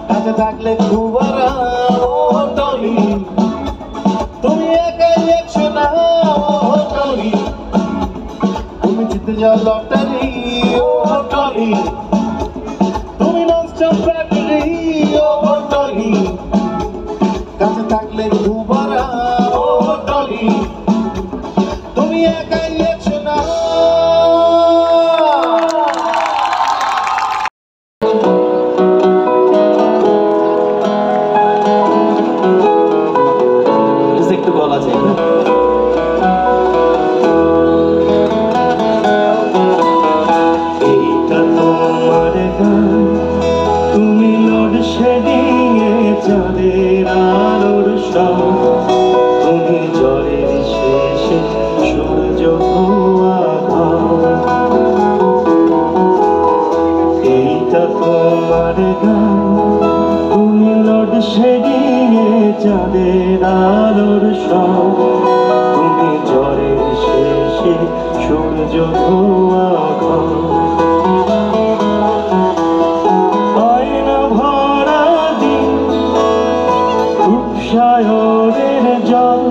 B: কাছে থাকলে খুব আরাম। ও টনি তুমি একাই একশো না। ও টনি তুমি জিতে যাও লটারি, ও টনি তুমি ননস্টপ ব্যাটারি, ও টনি কাছে থাকলে খুব আরাম। ও টনি তুমি একাই একশো না।
C: একটু বলা যায় না? এইটা তোমার গান, তুমি লোডশেডিং এ চাঁদের আলোর সব, তুমি জ্বরের শেষে সূর্য ধোয়া ঘাম। এইটা তোমার গান, তুমি লোডশেডিং এ চাঁদের আলোর সব, তুমি জ্বরের শেষে সূর্য ধোয়া ঘাম। রূপসায়রের জল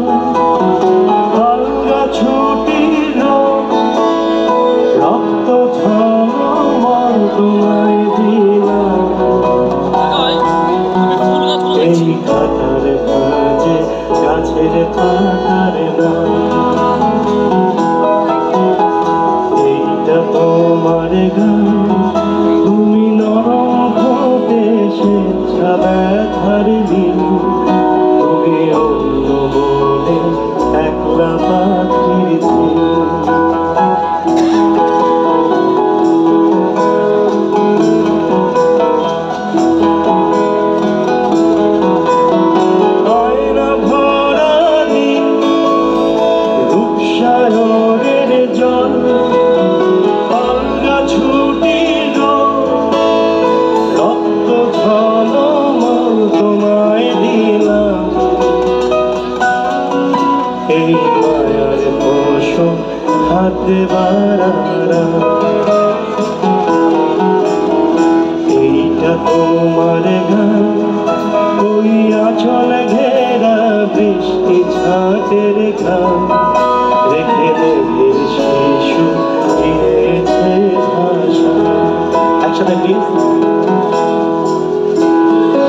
C: আলগা ছুটির রক্ত ঝলমল তোমায় দিলাম এই খাতার ভাঁজে গাছের পাতার নাম এইটা তোমার গান তুমি নরম হতে স্বেচ্ছা ব্যথার দিন তুমি অন্য বলে একলা পাখির দিন আয়না ভরা নীল রূপসায়রের জল আলগা ছুটির রক্ত ঝলমল তোমায় দিলাম এই মায়ার পশু হাতে বাড়ারা এইটা তোমার গান ওই আঁচল ঘেরা বৃষ্টি ছাটের ঘাম রেখে দেবের শিশু দিয়েছে ভাষা একসাথে প্লিজ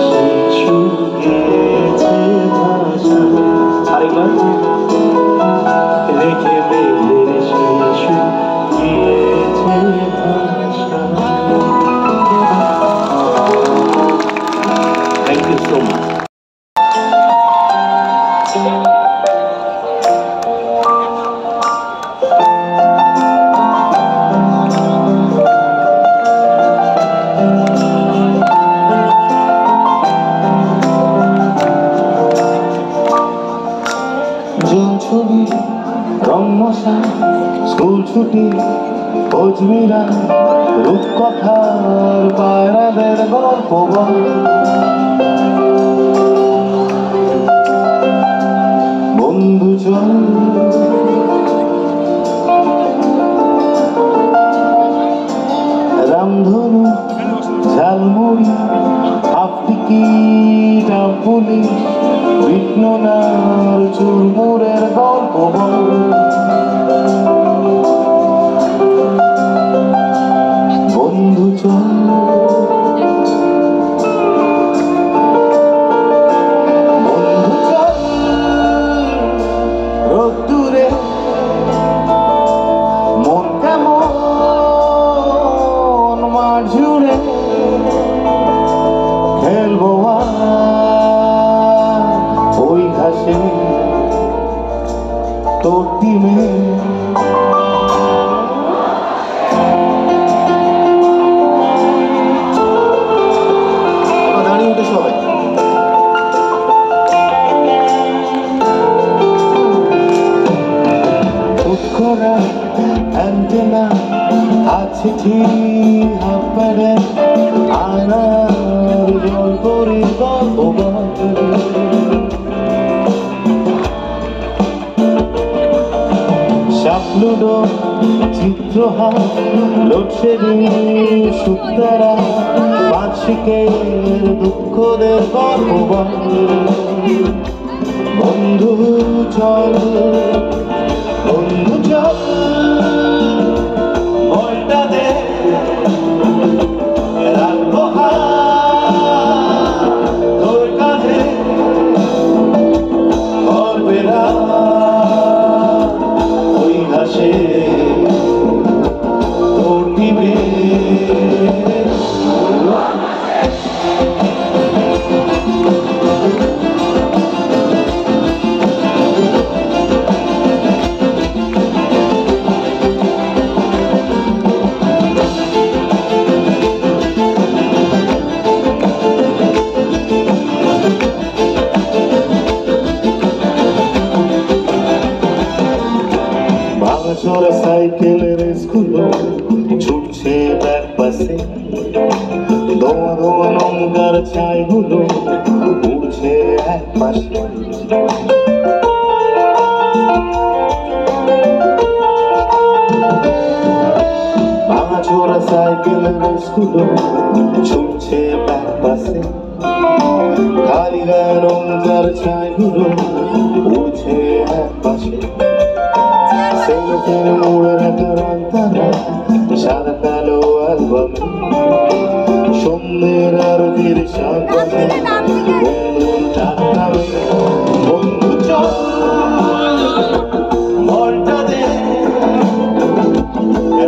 C: শিশু দিয়েছে ভাষা আরেকবার রেখে দেবের শিশু দিয়েছে ভাষা Thank you so much.
B: ছবি রংমশা স্কুল ছুটি কোচবিরা রূপকথার পায়রাদের গল্প বল বন্ধু চল রামধনু ঝালমুড়ি আফ্রিকিট পুলি বিষ্ণুনার চুরমুরের গল্প বল বন্ধু চল বন্ধু চল রোদ্দুরে মন কেমন মাঠ জুড়ে খেলবো ওই ঘাসে তোর টিমে দাঁড়িয়ে উঠে সবাই উৎকরা অ্যান্টেনা আছে ঠিক হাফারে আনার জল করে গল্প সাপলুডো চিত্রহার লোডশেডিং সুতারা বার্ষিকের দুঃখদের গল্প বন্ধু চল বন্ধু চল বলটা দে রাখবো তোর কাঁধে করবে ওই ঘাসে তোর টিমে ভাঙাচোরা সাইকেলের স্কুলো ছুটছে ব্যাক পাশে দোয়া দোয়া লঙ্কার ছাইগুলো উড়ছে এক পাশে ভাঙাচোরা সাইকেলের স্কুলো ছুটছে ব্যাক পাশে খালি গায়ে রঙের ছাইগুলো উঠছে এক পাশে সেলফের মোড়ে রাখা রান্তারা সাদা কালো অ্যালবামে সন্ধ্যের আরতির সাথে বন্ধু চল মনটা দে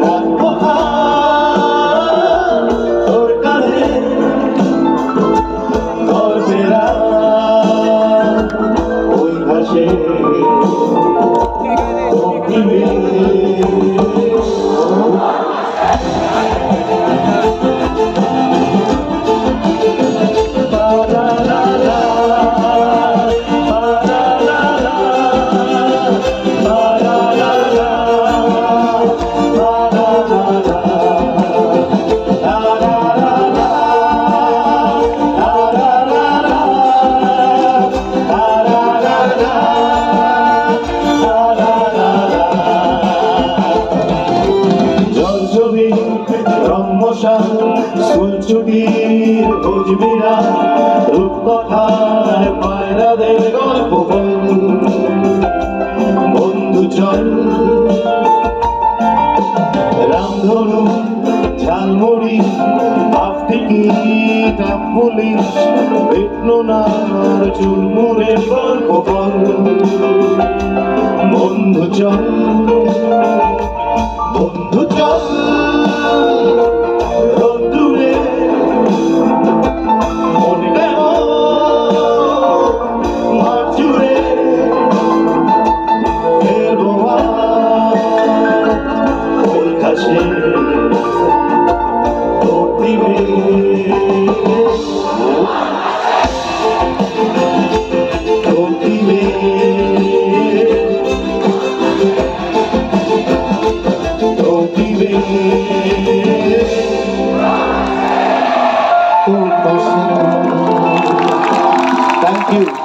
B: রাখবো তোর কাঁধে গল্পেরা ওই ঘাসে ছুটির বুঝবিরা রূপকথার পায়রাদের গল্প বন্ধু চল রামধনু ঝালমুড়ি হাফ টিকিট পুলিশ বিপ্লনার চুলমুড়ের গল্প বন্ধু চল বন্ধু চল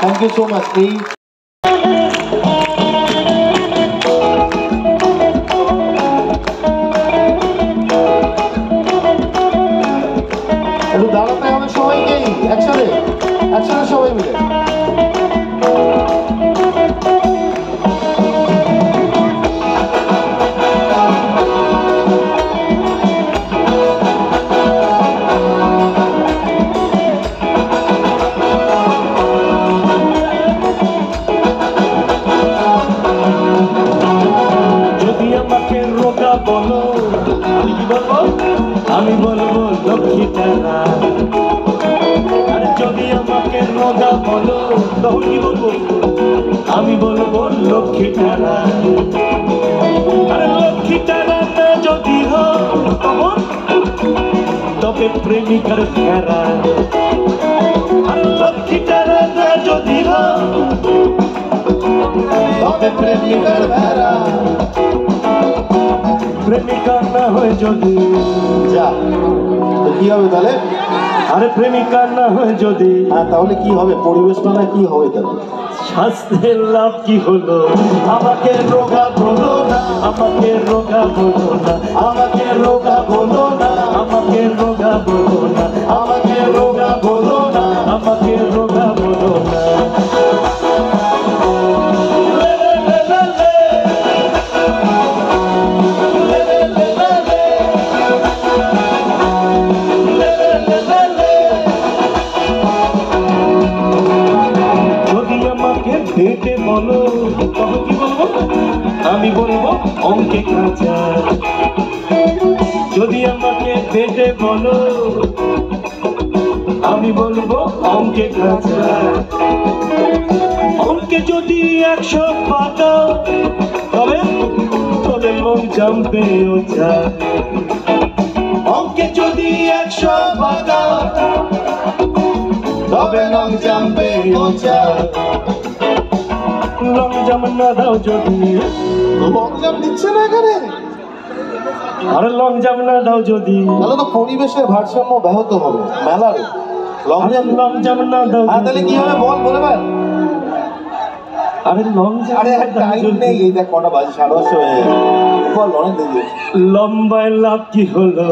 B: Thank you so much, Steve. একটু দাঁড়াতে হবে সবাইকেই একসাথে সবাই মিলে
C: আমি বলবো লক্ষ্মীটারা আর যদি আমাকে রোগা বলো তখন কি বলবো আমি বলবো লক্ষ্মীটারা আর লক্ষ্মীটারা যদি তখন তবে প্রেমিকার ফেরা আর লক্ষ্মীটারা যদি তবে প্রেমিকার ফেরা প্রেমিকা না হয় যদি
B: যা তো কি হবে তাহলে
C: আরে প্রেমিকা না হয় যদি
B: তাহলে কি হবে পরিবেশটা না কি হবে তাহলে
C: স্বাস্থ্যের লাভ কি হলো আমাকে রোগা বলো না আমাকে রোগা বলো না আমাকে রোগা বলো না আমাকে রোগা বলো না আমাকে রোগা বলো না আমাকে রোগা বলো না হেঁটে বলো তখন কি বলবো আমি বলবো অঙ্কে কাঁচা যদি আমাকে হেঁটে বলো আমি বলবো অঙ্কে কাঁচা অঙ্কে যদি 100 পাতা তবে তোদের লোক জানবে ওঝা অঙ্কে যদি 100 পাতা তবে লোক জানবে ওঝা লং জাম না দাও যদি
B: লং জাম দিচ্ছে না এখানে
C: আরে লং জাম না দাও যদি
B: তাহলে তো পরিবেশের ভারসাম্য ব্যাহত হবে মেলার লং
C: জাম না দাও
B: তাহলে কি হবে বল বলে
C: আরে লং জাম
B: আরে টাইম নেই এই দেখ কটা বাজে 8:30 হয়ে বল অনেক দেরি
C: লম্বায় লাভ কি হলো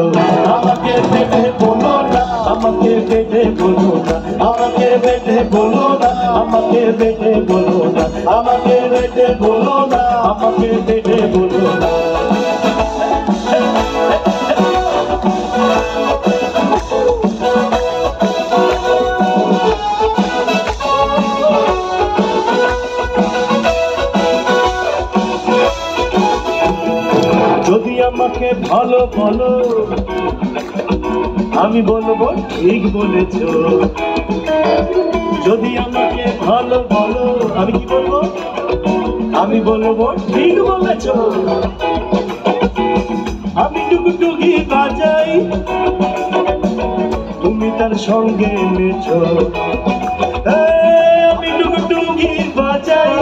C: আমাকে দেখে বলো না আমাকে বেটে বলো না, আমাকে বেটে বলো না, আমাকে বেটে বলো না, আমাকে বেটে বলো না, আমাকে বেটে বলো না। যদি আমাকে ভালো বলো আমি বলবো ঠিক বলেছো, যদি আমাকে ভালো বলো আমি কি বলবো, আমি বলবো ঠিক বলেছো। আমি টুকটুকি বাজাই তুমি তার সঙ্গে নেচো, আমি টুকটুকি বাজাই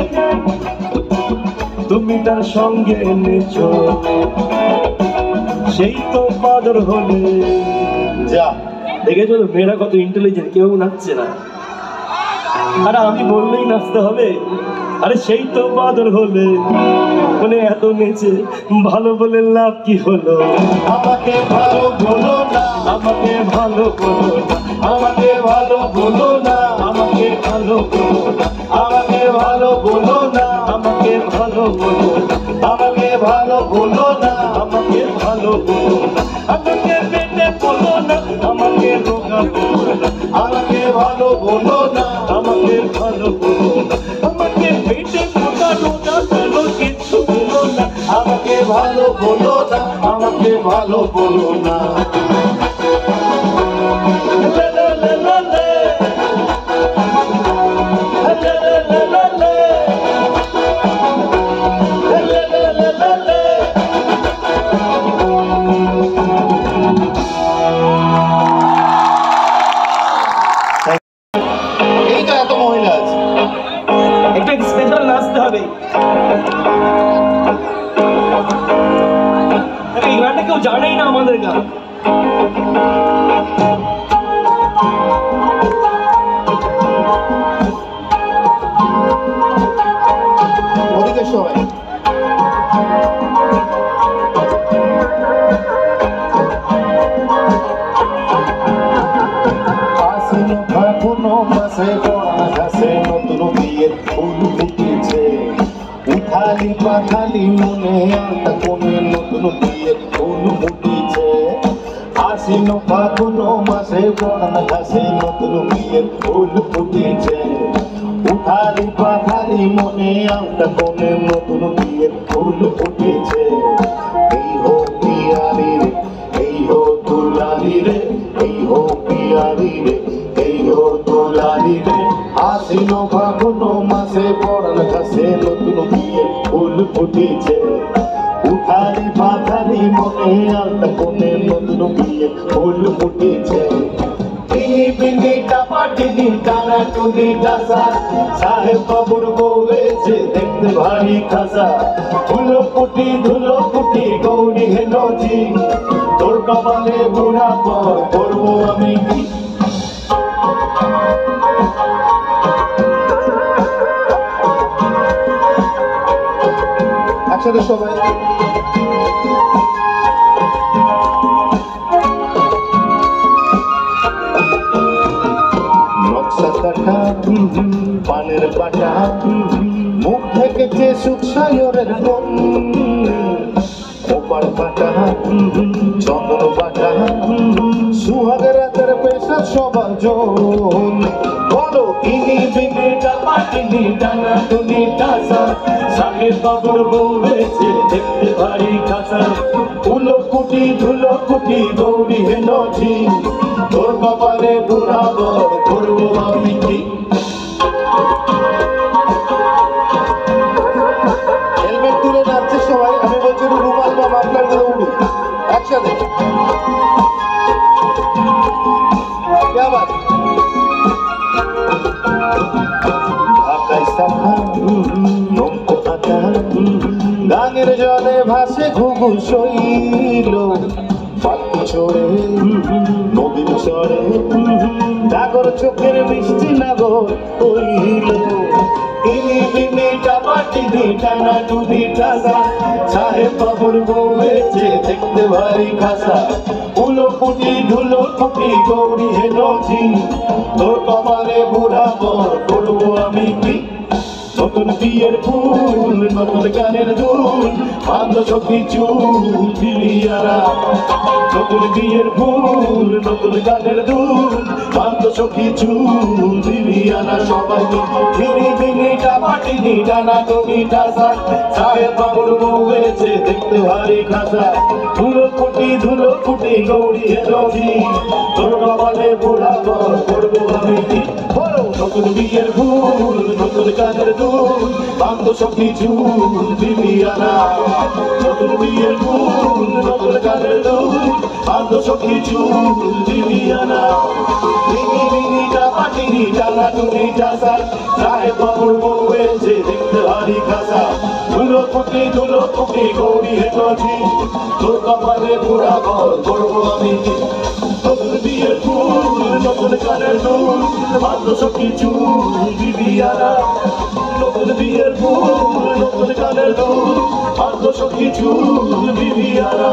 C: তুমি তার সঙ্গে নেচো, সেই তো বাদর হলে।
B: যা
C: দেখেছো তো মেয়েরা কত ইন্টেলিজেন্ট, কেউ নাচছে না, আরে আমি বললেই নাচতে হবে। আরে সেই তো বাদর হলে মানে এত নেচে ভালো বলে লাভ কি হলো।
B: আমাকে ভালো বলো না,
C: আমাকে ভালো বলো না,
B: আমাকে ভালো বলো না,
C: আমাকে ভালো বলো না,
B: আমাকে ভালো বলো না,
C: আমাকে ভালো বলো না,
B: আমাকে ভালো বলো না,
C: আমাকে ভালো বলো না, আমাকে পেটে বলো না, আমাকে রোগা বলো না,
B: আমাকে ভালো বলো না,
C: আমাকে ভালো বলো না, আমাকে পেটে রোগা রোগা বলো কিছু বলো না,
B: আমাকে ভালো বলো না, আমাকে ভালো বলো না।
C: লা লা লা লা লা। লা লা লা লা লা। লা লা লা লা লা।
B: এই তো এত মহিলা আছে।
C: একটা স্পেশাল নাচতে হবে। এই গানটা কেউ জানেই না আমাদের গান।
B: ওদিকে সবাই আসিনো ফাগুনো মাসে পড়া ঘাসে নতুন বিয়ের ফুল ফুটেছে, উঠালি পাখালি মনে আলতা কোণে নতুন বিয়ের ফুল ফুটেছে। আসিনো ফাগুনো মাসে পড়া ঘাসে নতুন বিয়ের ফুল ফুটেছে, উঠালি পাখালি মনে আলতা কোণে নতুন বিয়ের ফুল ফুটেছে। এই হো পিয়ারি রে, এই হো দুলারি রে, এই হো পিয়ারি রে, এই হো দুলারি রে। আসিনো ফাগুনো মাসে পড়ান ঘাসে নতুন বিয়ের ফুল ফুটেছে, উঠালি পাখালি মনে আলতা কোণে নতুন বিয়ের ফুল ফুটেছে। টিনি বিনি টাপা টিনি টানা টুনি ডাসা, সাহেব বাবুর বউয়েছে দেখতে ভারী খাসা। ধুলো কুটি গৌরী হেনজি, তোর কপালে বুড়া পর করবো আমি কি। একসাথে সবাই নকশা কাটা পানের পাটা, মুখ থেকে যে সুখ সায়রের গম, ওপার পাটা চন্দন পাটা, সুহাগের রাতের পেশা সবার জন। বলো ইনি বিনি টাপা টিনি টানা টুনি টাসা, সাহেব বাবুর বউয়েছে দেখতে ভারী খাসা। ধুলো কুটি গৌরী হেনজি, তোর কপালে বুড়াবর করবো আমি কি। হেলমেট তুলে নাচছে সবাই, আমি বলছি রুমাল বা মাফলার গুলো উঠুক একসাথে। গানের জলে ভাসে ঘুঘু শৈল, পাখি চড়ে নদীর চড়ে, ডাগর চোখের মিষ্টি নাগর হইল। ইনি বিনি টাপাটি দি টানা টুনি টাসা সাহেব বাবুর বউ হয়েছে দেখতে ভারী খাসা উলো পুটি ধুলো পুটি গৌরী হেনছি তোর কপালে বুড়া বর করবো আমি কি নতুন বিয়ের ফুল নতুন গানের দুল বান্ধ সখী চুল বিলিয়ারা নতুন বিয়ের ফুল নতুন গানের দুল বান্ধ সখী চুল বিলিয়ারা সবাই ফিরি ফিরি টামাটি নি টানা তুমি টাসা সাহেব বাবুর বউ হয়েছে দেখতে ভারী খাসা ধুলো ফুটি গৌরী হেনছি তোর কপালে বুড়া বর করবো আমি কি নতুন বিয়ের ফুল নতুন গানের দুল বান্ধ সখী চুল বিলিয়ারা নতুন বিয়ের ফুল নতুন গানের দুল বান্ধ সখী চুল বিলিয়ারা বিনি বিনি টাপাটি নি টানা টুনি টাসা সাহেব বাবুর বউ হয়েছে দেখতে ভারী খাসা ধুলো ফুটি গৌরী হেনছি তোর কপালে বুড়া বর করবো আমি নতুন বিয়ের ফুল নতুন গানের দুল বান্ধ সখী চুল বিলিয়ারা নতুন বিয়ের ফুল নতুন গানের দুল বান্ধ সখী চুল বিলিয়ারা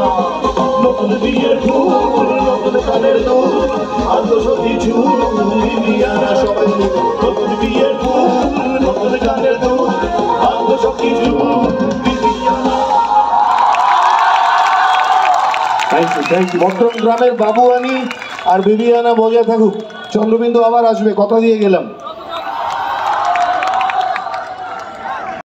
B: নতুন বিয়ের ফুল নতুন গানের দুল বান্ধ সখী চুল বিলিয়ারা সবাই নতুন বিয়ের ফুল নতুন গানের দুল বান্ধ সখী চুল বিলিয়ারা। Thank you. বর্তমান গ্রামের বাবুয়ানি আর বিবিয়ানা বজায় থাকুক। চন্দ্রবিন্দু আবার আসবে, কথা দিয়ে গেলাম।